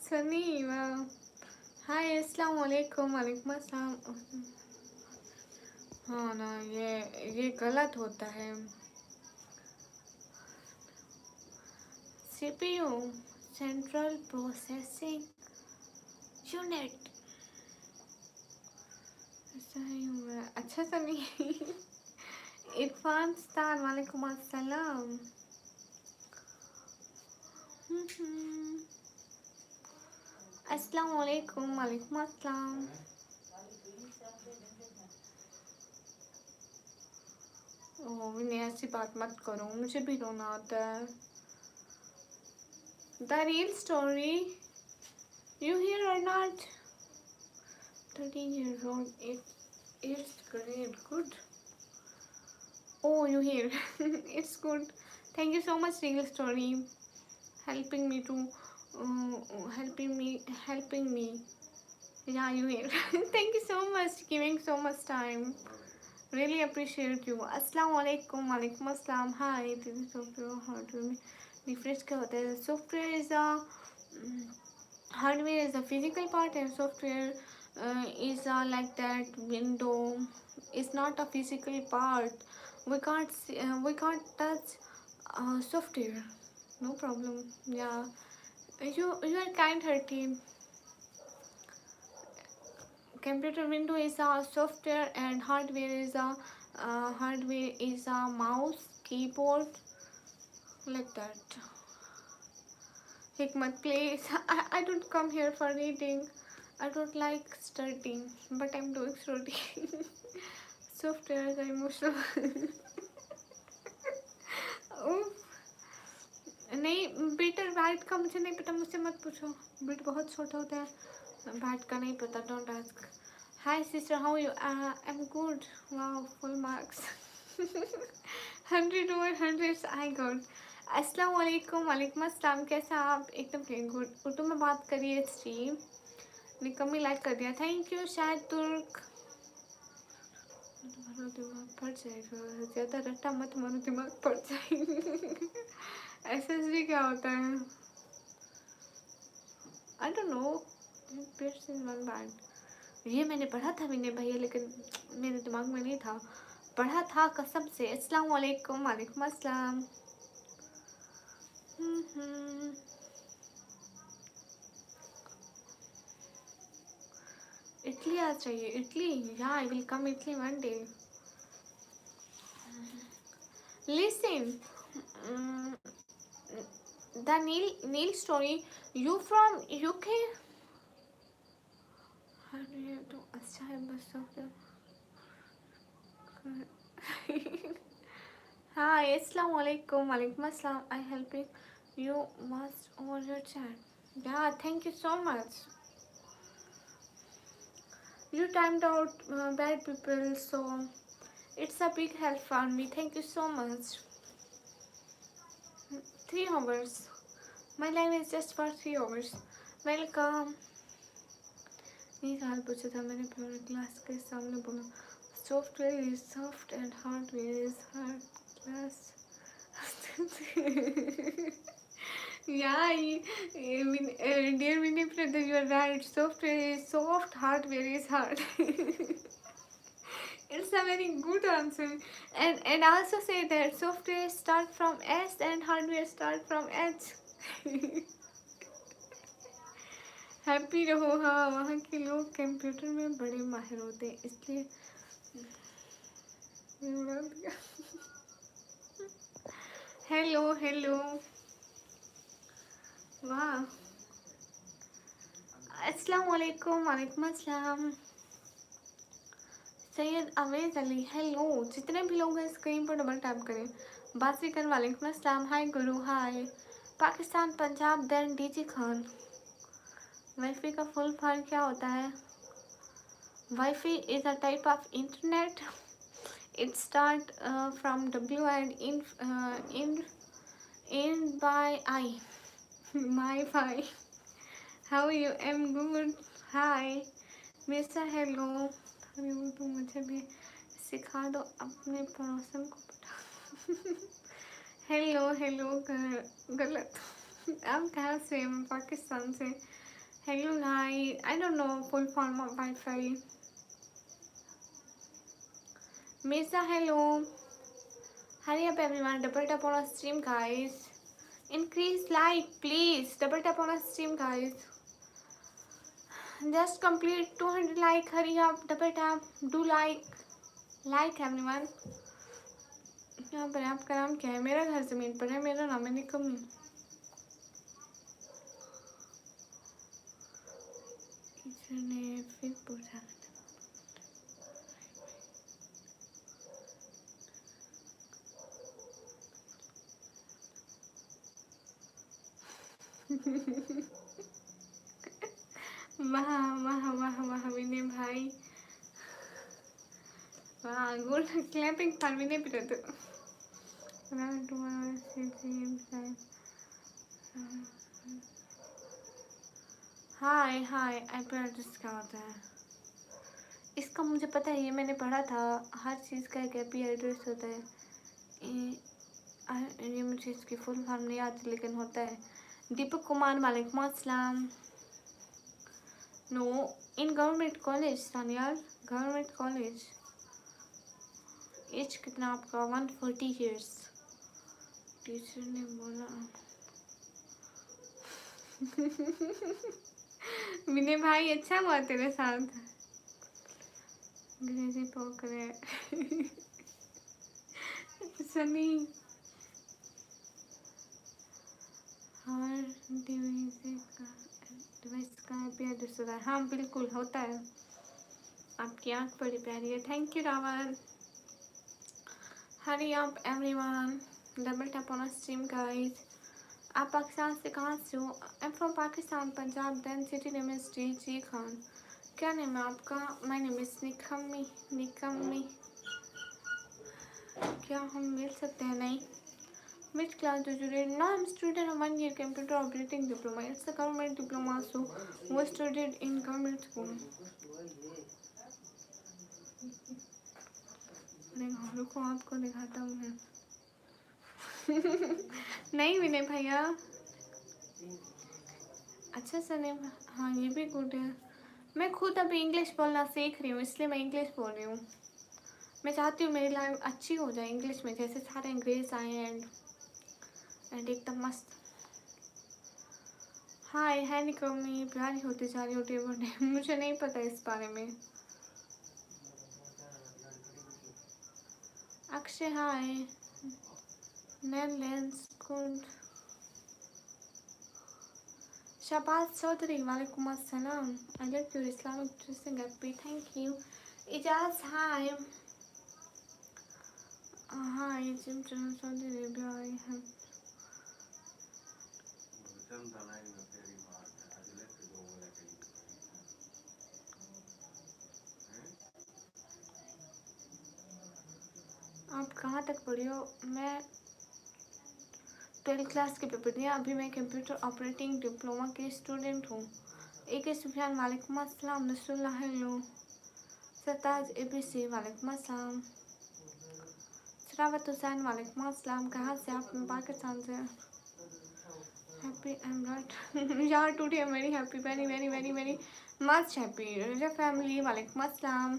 सनी वाह, हाय अस्सलाम वालेकुम। वालेकुम अस्सलाम। हाँ ना, ये गलत होता है। CPU, central processing unit. ऐसा ही हुआ। अच्छा सनी। इरफान स्तान, वालेकुम अस्सलाम। अस्सलाम वालेकुम। वालेकुम अस्सलाम। ओह विनय, ऐसी बात मत करो, मुझे भी रोना आता है। The real story, you here or not? 13 years old, it's great, good. Oh, you here? It's good. Thank you so much, real story, helping me to, helping me. Yeah, you here. Thank you so much, giving so much time. Really appreciate you. अस्सलाम वालेकुम। वालेकुम अस्सलाम। हाय दीदी, software hardware में difference क्या होता है? Software is a hardware is a physical part and software is like that window is not a physical part. We can't touch software. No problem. Yeah, you are kind hearted. Computer window is a software and hardware is a mouse, keyboard, like that. Hikmat, please. I don't come here for reading. I don't like studying, but I'm doing studying. Software is emotional. उफ, नहीं better bat का मुझे नहीं पता, मुझसे मत पूछो। बेट बहुत छोटा होता है, बैट का नहीं पता। Don't ask. Hi sister, how you? I am good. Wow, full marks. 100 over 100 I got. अस्सलाम वालेकुम। वालेकुम अस्सलाम। कैसा आप? एकदम गुड। उर्दू में बात करिए स्ट्रीम। निकम्मी लाइक कर दिया, थैंक यू। शायद तुर्क। तुम्हारा दिमाग फट जाएगा, ज़्यादा रट्टा मत मारो, दिमाग फट जाएगा। SSD क्या होता है? आई don't no. Pets in one band, ये मैंने पढ़ा था विनय भैया, लेकिन मेरे दिमाग में नहीं था। पढ़ा था कसम से। अस्सलाम वालेकुम। वालेकुम अस्सलाम। इटली आ चाहिए। इटली, या आई will come Italy one day. Listen, the Neil story. You from UK? तो अच्छा है बस सब। हाँ, अस्सलाम वालेकुम। वालेकुम अस्सलाम। I helping you much over your chat. Yeah, thank you so much. You timed out bad people, so it's a big help for me. Thank you so much. 3 hours. My line is just for 3 hours. Welcome. ये सवाल पूछा था मैंने पूरे class के सामने, बोला software is soft and hardware is hard class. Yeah, dear Winnie brother, you are right. Software is soft, hardware is hard. It's a very good answer. And also say that software start from S and hardware start from H. Happy रहो। हाँ, वहाँ के लोग computer में बड़े माहिर होते हैं, इसलिए हेलो हेलो। वाह, अस्सलाम वालेकुम, वालेकुम अस्सलाम। सैयद अवेज अली, हेलो। जितने भी लोग हैं स्क्रीन पर डबल टैप करें। बासिकन, वालेकुम अस्सलाम। Hi Guru, hi. Pakistan, Punjab, then DG Khan. WiFi का फुल फॉर्म क्या होता है? WiFi is a type of internet. It start from W and in by I. My fi. How are you? I'm good. Hi. Mister hello. तो मुझे भी सिखा दो अपने पड़ोसन को पढ़ा। हेलो हेलो गलत। आप कहाँ से? मैं पाकिस्तान से। हेलो भाई, आई don't no full form of wifi. Mister hello, hurry up everyone, double tap on our stream guys. Increase like please, double tap on our stream guys. Just complete 200 like, hurry up, double tap, do like everyone. यहाँ पर आपका नाम क्या है? मेरा घर जमीन पर है, मेरा नाम है निकम। टीचर ने फिर पूछा। वाह वाह वाह वाह विनय भाई, वाह गुड क्लैपिंग फॉर विनय पिटत। हाय हाय, आईपी एड्रेस क्या होता है? इसका मुझे पता है, ये मैंने पढ़ा था। हर चीज़ का एक आईपी एड्रेस होता है। ये मुझे इसकी फुल फॉर्म नहीं आती लेकिन होता है। दीपक कुमार, वालेकुम अस्सलाम। नो, इन गवर्नमेंट कॉलेज सानियार, गवर्नमेंट कॉलेज। एज कितना आपका? 140 ईयर्स। टीचर ने बोला। विनय भाई अच्छा हुआ तेरे साथ। अंग्रेजी पोकरे। सनी, हर डिवाइस का आईपी एड्रेस होता है। हाँ बिल्कुल होता है। आपकी आँख बड़ी प्यारी है। Thank you Rawal. Hurry up everyone, double tap on stream guys. आप पाकिस्तान से कहाँ से हो? I am from Pakistan, Punjab, then city name is DG Khan. क्या नेम है आपका? माय नेम इज निकम्मी। निकम्मी, क्या हम मिल सकते हैं? नहीं। Which class do you read? Now I'm student of 1 year computer operating diploma. It's a government diploma, so we studied in government school. रुको आपको दिखाता हूँ मैं। नहीं विनय भैया, अच्छा सनी, हाँ ये भी गुड है। मैं खुद अभी इंग्लिश बोलना सीख रही हूँ, इसलिए मैं इंग्लिश बोल रही हूँ। मैं चाहती हूँ मेरी लाइफ अच्छी हो जाए इंग्लिश में, जैसे सारे अंग्रेज आए एंड एकदम मस्त। हाय है निकम्मी, प्यारी होती जा रही होती है। मुझे नहीं पता इस बारे में। Akshay hi. Netherlands good. Shahbaz Chaudhary, वालेकुम अस्सलाम। I love your Islamic dressing happy, thank you. Ijaz hi. Hi Jim Saudi Arabia आई है। आप कहाँ तक पढ़ी हो? मैं 12th क्लास के पेपर दिया, अभी मैं कंप्यूटर ऑपरेटिंग डिप्लोमा की स्टूडेंट हूँ। ए के सुफियान, वालेकुम अस्सलाम। Nasrallah hello. सरताज एबीसी, वालेकुम अस्सलाम। सरावत हुसैन, वालेकुम अस्सलाम। कहाँ से आप? मैं पाकिस्तान से। हैप्पी आई एम नॉट यार today I am very happy, very very very very much happy. Raza family, वालेकुम अस्सलाम।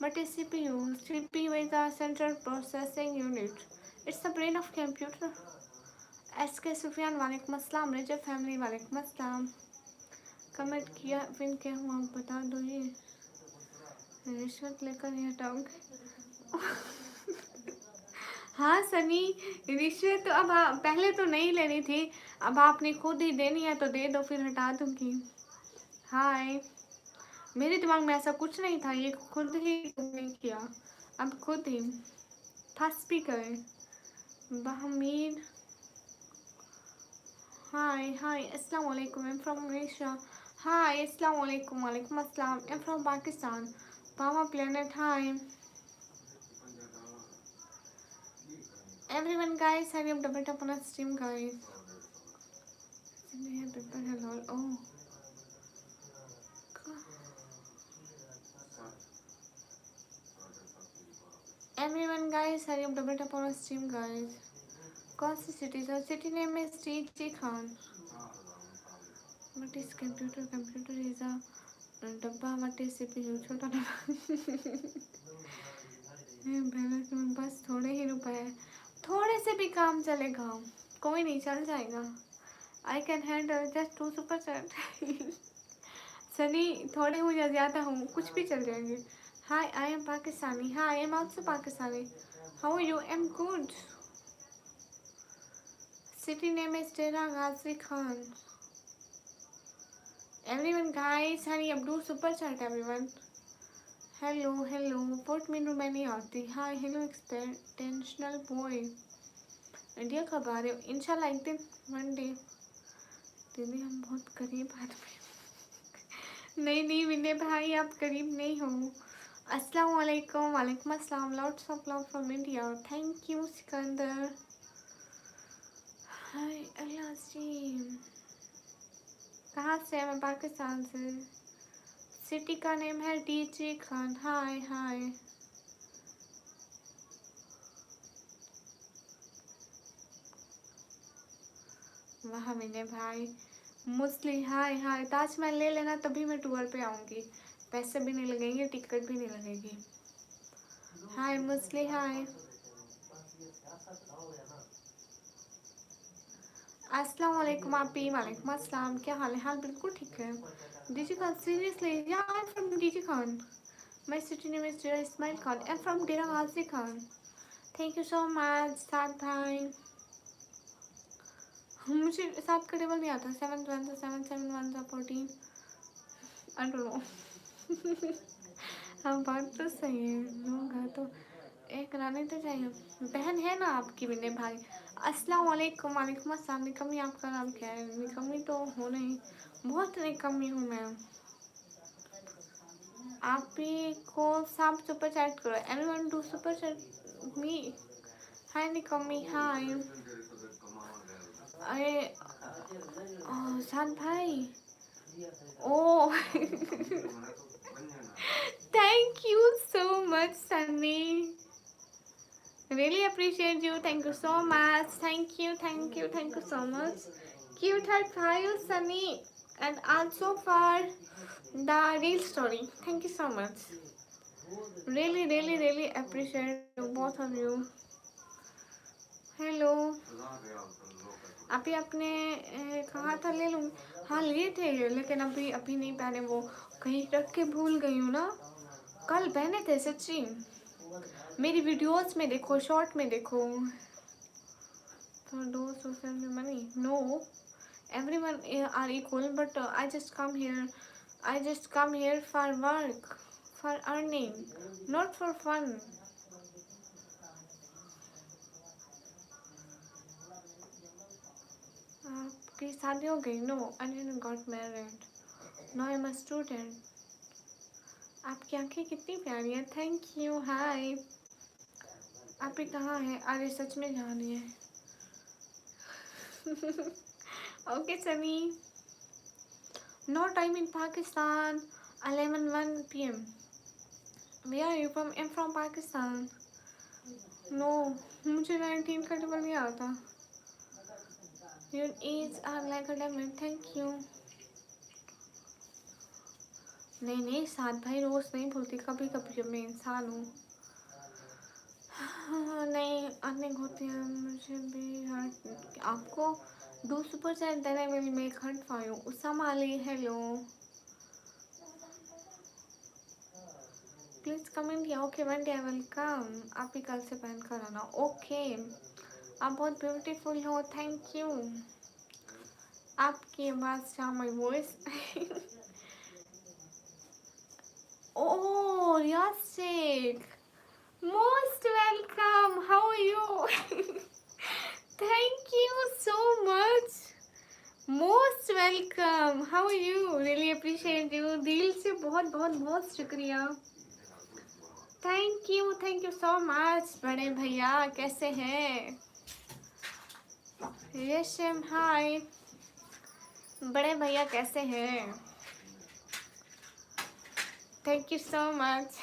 What is CPU? CPU is the central processing unit. It's the brain of computer. SK Sufiyan, वालेकुम अस्सलाम। रजा family, वालेकुम अस्सलाम। Comment किया फिर क्या हुआ बता दो। ये रिश्वत लेकर ये हटाओगे? हाँ सनी, रिश्वत तो अब पहले तो नहीं लेनी थी, अब आपने खुद ही देनी है तो दे दो, फिर हटा दूंगी। हाय। मेरे दिमाग में ऐसा कुछ नहीं था, ये खुद ही नहीं किया, अब खुद ही था स्पीकर। बहमीर, हाय हाय, अस्सलाम वालेकुम, I am from Malaysia. Hi, अस्सलाम वालेकुम, वालेकुम अस्सलाम, आई एम फ्रॉम पाकिस्तान। पामा planet, hi everyone guys, hurry up, double tap on our stream guys. People hello. Oh, everyone guys, hurry up, double tap on our stream guys. कौन सी city है? City name is TG Khan. What is computer? Computer is a डब्बा. What is CPU? छोटा डब्बा. Balance में बस थोड़े ही रुपए हैं, थोड़े से भी काम चलेगा, कोई नहीं, चल जाएगा। I can handle just 2 super chat. Sunny, थोड़े हो या ज़्यादा हो, कुछ भी चल जाएंगे। Hi, I am Pakistani. Hi, I am also Pakistani. How are you? I am good. City name is Dera Ghazi Khan. Everyone guys, hurry up, do super chat everyone. Hello hello, वोट मीनू मैं नहीं आती। Hi hello exceptional boy. India कब आ रहे हो? इंशाल्लाह एक दिन, वन डे। दीदी हम बहुत करीब आदमी। नहीं नहीं विनय भाई, आप करीब नहीं हो। अस्सलाम वालेकुम, वालेकुम अस्सलाम, lots of love from India. Thank you Sikandar. Hi Allah ji, कहाँ से? मैं पाकिस्तान से। सिटी का नेम है डीजे खान। हाय हाय, वाह विनय भाई। मुस्लिम, हाय हाय। ताजमहल ले लेना, तभी मैं टूर पे आऊँगी, पैसे भी नहीं लगेंगे, टिकट भी नहीं लगेगी। हाय मुस्लिम, हाय। अस्सलाम वालेकुम आपी, वालेकुम अस्सलाम, क्या हाल है? हाल बिल्कुल ठीक है। DG Khan, seriously? Yeah I am from DG Khan. My city name is Dera Ismail Khan, I am from Dera Ghazi Khan. Thank you so much साथ भाई। मुझे सात का टेबल नहीं आता। 7 1 7 7 1 14, आई डोंट नो। हाँ बात तो सही है, लोग हैं तो एक रानी तो चाहिए। बहन है ना आपकी विनय भाई। अस्सलाम वालेकुम, वालेकुम अस्सलाम। निकम्मी, आपका नाम क्या है? निकम्मी तो हो नहीं, बहुत निकम्मी हूँ मैं। आप ही को सब सुपर चैट करो, everyone do super chat me. Hi Nikammi, hi. अरे साथ भाई, ओ। Thank you so much Sunny, really appreciate you, thank you so much, thank you, thank you, thank you so much. Cute heart for you Sunny, and also for the real story, thank you so much, really really really appreciate you both of you. Hello, अभी आपने कहा था ले लूँ। हाँ लिए थे, लेकिन अभी अभी नहीं पहने, वो कहीं रख के भूल गई हूँ ना। कल पहने थे सच्ची, मेरी वीडियोस में देखो, शॉर्ट में देखो। For those who send me money, no, everyone are equal, but I just come here for work, for earning, not for fun. आपकी शादी हो गई? No, I didn't got married. Now I'm a student. आपकी आंखें कितनी प्यारी है, thank you, हाय। आप ही कहाँ है? अरे सच में जानी है। Okay Sunny, no time in Pakistan, 11:01 PM. Where are you from? I'm from Pakistan. No, मुझे 19 का टेबल नहीं आता। Your age are like a diamond. Thank you. नहीं नहीं साथ भाई, रोज नहीं भूलती, कभी कभी मैं इंसान हूँ। नहीं अर्निंग होती है मुझे भी हर्ट। आपको डू सुपर चैट देना will make hurt for you. Usama Ali, hello, please come India. Okay one day I will come. आप ही कल से पहन कर आना। ओके, आप बहुत ब्यूटीफुल हो, थैंक यू। आपकी आवाज़, my voice. Oh, Yasik, most welcome. How are you? Thank you so much. Most welcome. How are you? Really appreciate you. दिल से बहुत बहुत बहुत शुक्रिया. Thank you so much. बड़े भैया कैसे हैं? रेशम हाय. बड़े भैया कैसे हैं? Thank you so much.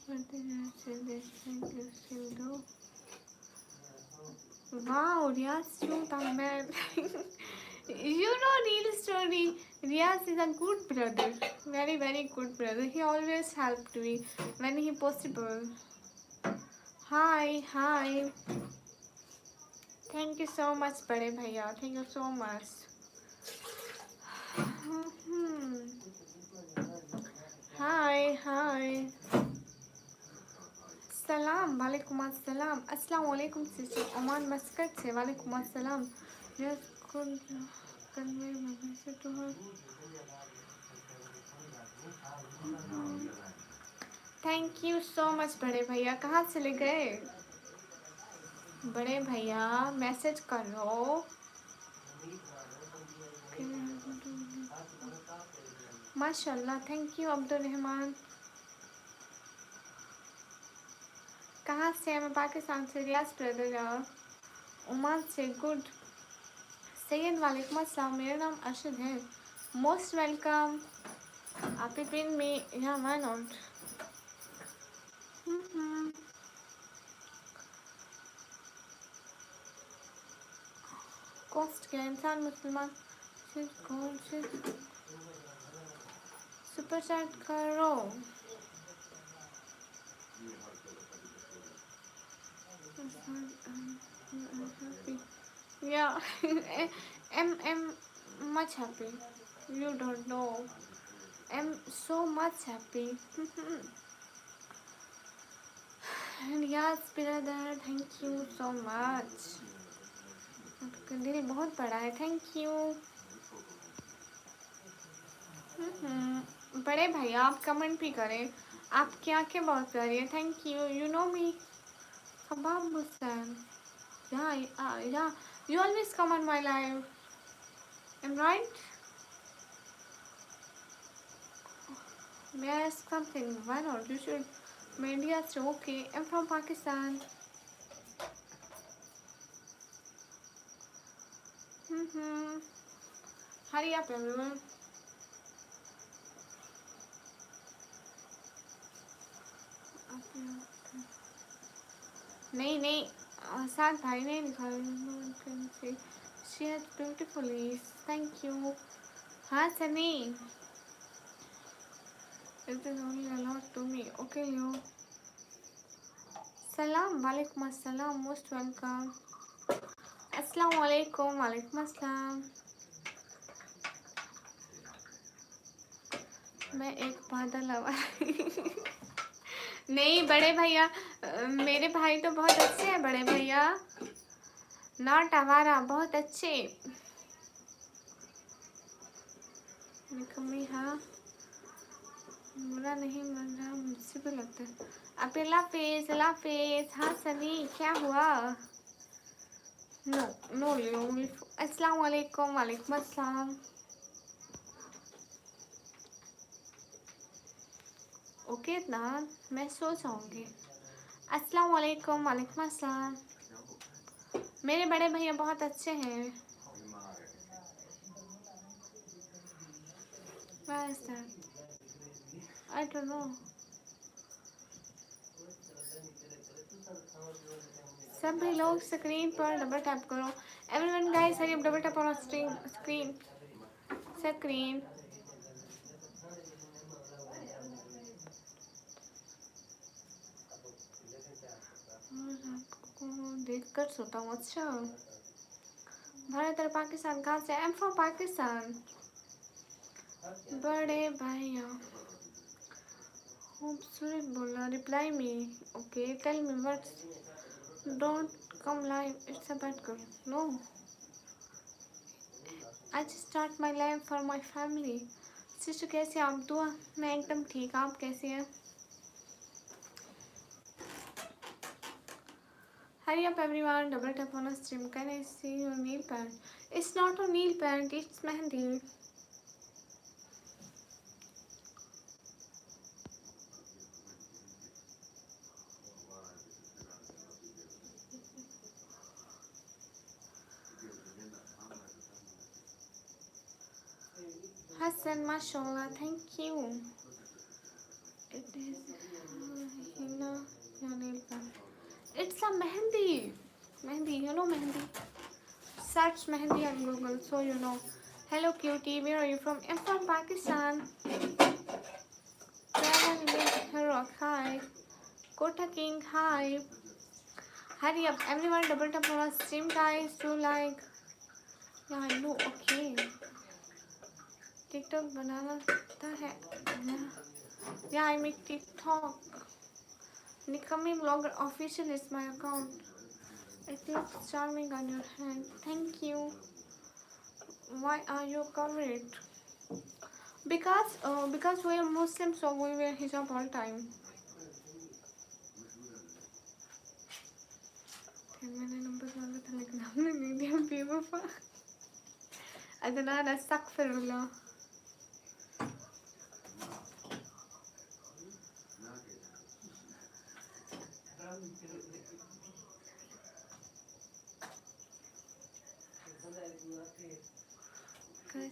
What did I say this? Thank you still do. Wow, Riaz shoot on man. You know real story. Riaz is a good brother. Very very good brother. He always helped me when he possible. Hi, hi. Thank you so much, बड़े भैया. Thank you so much. Hi, hi. सलाम वालेकुम अस्सलाम अस्सलाम वालेकुम sister Oman Muscat से वालेकुम अस्सलाम yes could convey message to her thank you so much बड़े भैया कहाँ चले गए बड़े भैया मैसेज करो माशाल्लाह थैंक यू अब्दुल रहमान कहाँ से है मैं पाकिस्तान से रियाज ब्रदर यार ओमान से गुड सैयद वालेकुम अस्सलाम मेरा नाम अरशद है मोस्ट वेलकम आप पिन में या व्हाई नॉट कॉस्ट क्या इंसान मुसलमान से कौन से सुपर चैट करो Yeah, I'm much happy. You don't know. I'm so much happy. And yes, brother, thank you so much. आपका दिल बहुत बड़ा है. Thank you. बड़े भैया आप कमेंट भी करें. आपकी आंखें बहुत प्यारी है. Thank you. You know me. Habab Hussain. Yeah. You always come on my live. Am I right? May I ask something? Why not? You should. Media so okay. I'm from Pakistan. Hurry up, everyone. नहीं साथ भाई ने लिखा है she has beautiful eyes. Thank you. हाँ Sunny it is only allowed to me. Okay Leo. सलाम वालेकुम अस्सलाम most welcome. अस्सलाम वालेकुम वालेकुम अस्सलाम. मैं एक बादल हवा नहीं बड़े भैया मेरे भाई तो बहुत अच्छे हैं बड़े भैया नॉट आवारा बहुत अच्छे हाँ बुरा नहीं मन रहा मुझसे भी लगता है अब लाफेज हाँ सनी क्या हुआ नो लियो अस्सलाम वालेकुम वालेकुम अस्सलाम ओके ना मैं सो जाऊंगी अस्सलाम वालेकुम वालेकुम अस्सलाम मेरे बड़े भैया बहुत अच्छे हैं Where is that? I don't know. सभी लोग स्क्रीन पर डबल टैप करो everyone guys Hari double tap on screen देख कर सोता हूँ अच्छा भारत और पाकिस्तान कहाँ से आई एम फ्रॉम पाकिस्तान बड़े भैया खूबसूरत बोला reply me okay tell me what's don't come live it's a bad girl no I just start my life for my family. Sister कैसे आप? दुआ मैं एकदम ठीक, आप कैसे हैं? Hurry up everyone, double tap on a stream. Can I see your nail paint? It's not a nail paint, it's Mehndi. Hassan, mashallah, thank you. It is Hina, your nail paint. It's a Mehndi. Mehndi, you know Mehndi? Search Mehndi on Google so you know. Hello cutie, where are you from? I'm from Pakistan. Travel with Heroic, hi. Kota King, hi. Hurry up, everyone, double tap on our stream, guys. Do like. Yeah, I know, okay. TikTok banana है. Yeah, I make TikTok. Nikami Vlogger Official is my account. It looks charming on your hand. Thank you. Why are you covered? Because we are Muslim, so we wear hijab all time. मैंने number मांगा था लेकिन हमने नहीं दिया बेवफा. Adnan अस्तगफिरुल्लाह.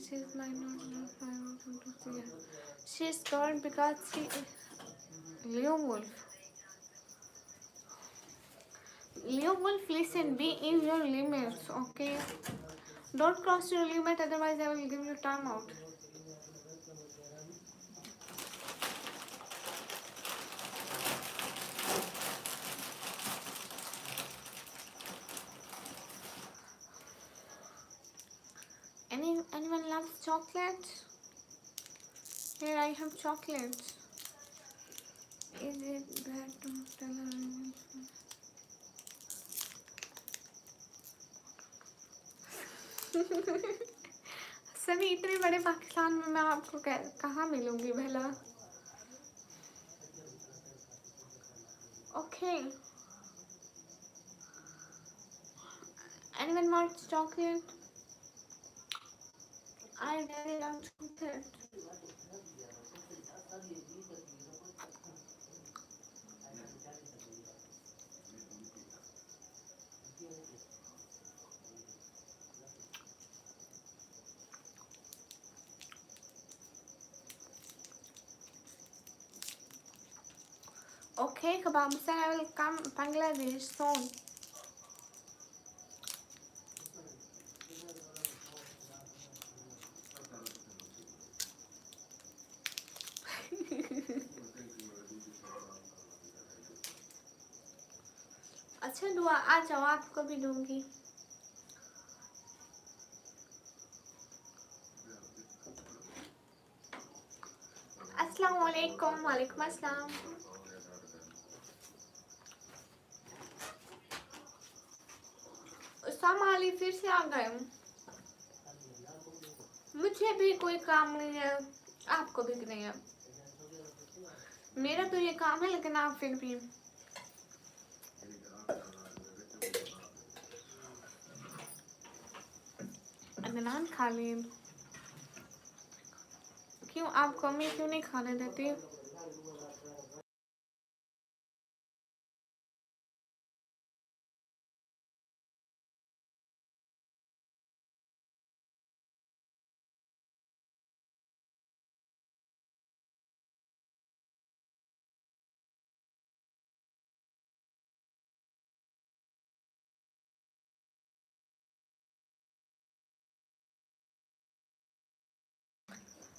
She is my not love. I want to see her. She is scared because she is Leo Wolf. Leo Wolf, listen, be in your limits, okay? Don't cross your limit, otherwise I will give you time out. Anyone loves chocolate? Here I have chocolate. Is it bad to tell her? सभी इतने बड़े पाकिस्तान में मैं आपको कहाँ मिलूंगी भला? Okay. Anyone wants chocolate? I really love chocolate. Okay, Kabab sir, I will come Bangladesh soon. अच्छा दुआ आ जाओ, आपको भी दूंगी. अस्सलाम वालेकुम. वालेकुम अस्सलाम. उस्तामा अली फिर से आ गए. मुझे भी कोई काम नहीं है, आपको भी नहीं है. मेरा तो ये काम है, लेकिन आप फिर भी अदनान खा ले. क्यों आपको मैं क्यों नहीं खाने देती?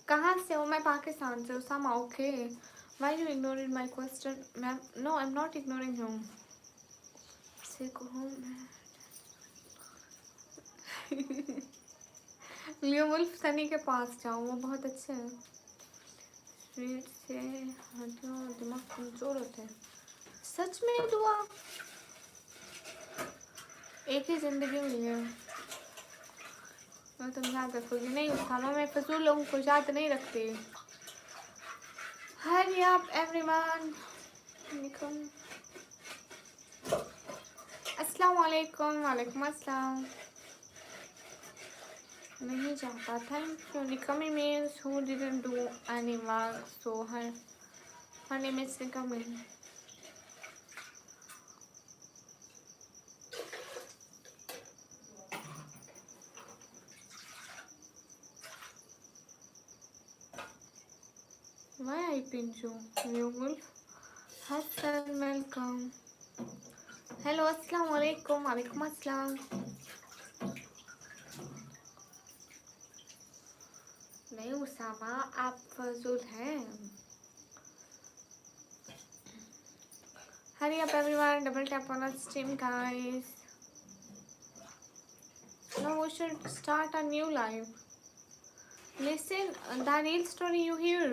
कहाँ से हो? मैं पाकिस्तान से. Usama okay. Why you ignored my question, ma'am? No, I'm not ignoring you. Sikh हूँ मैं. लियो वुल्फ सनी के पास जाओ, वो बहुत अच्छे हैं. स्वीट से हड्डियों और दिमाग कमजोर होते हैं. सच में दुआ, एक ही जिंदगी मिली है. मैं तुम याद रखोगी नहीं उसामा, मैं फजूल लोगों को याद नहीं रखती। हरी अप एवरीवन, अस्सलाम वालेकुम। वालेकुम अस्सलाम। नहीं जाता, थैंक यू। निकमी means who didn't do any work, so her name is Nikami. Why I pinch you? New Wolf. Hassan, welcome. Hello, अस्सलाम वालेकुम। वालेकुम अस्सलाम। नहीं उसामा, आप फजूल हैं। Hurry up everyone, double tap on our stream guys. Now we should start a new live. Listen, the real story you hear.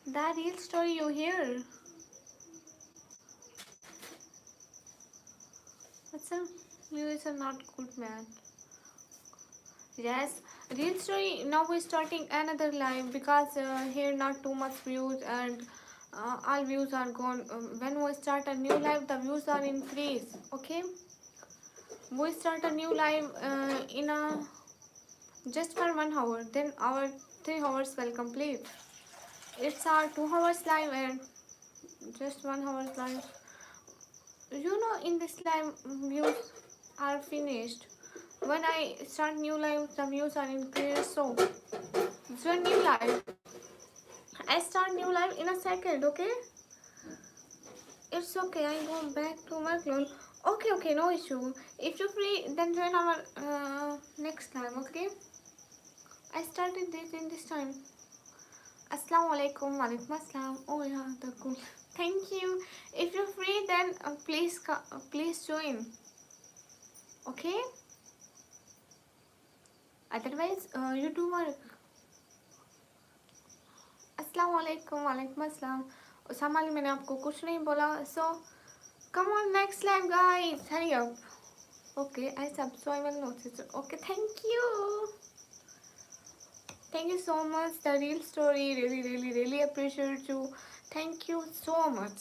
The real story you hear. What's up? You is not good man. Yes, real story. Now we're starting another live because here not too much views and all views are gone. When we start a new live, the views are increased. Okay, we start a new live in a just for 1 hour. Then our 3 hours will complete. It's our 2 hours live and just 1 hour live. You know, in this live views are finished. When I start new live, the views are increased. So it's a new live. I start new live in a second. Okay, it's okay. I go back to my clone. Okay, no issue. If you're free, then join our next live. Okay, I started this in this time. Assalamu alaikum. Walaikum assalam. Oh yeah, the cool. Thank you. If you're free, then please join. Okay. Otherwise, you do work. अस्सलाम वालेकुम। वालेकुम अस्सलाम। उसामा अली, मैंने आपको कुछ नहीं बोला। So come on next live guys, hurry up. Okay, I sub, so I will notice it. Okay, thank you so much. The real story, really appreciate you. Thank you so much.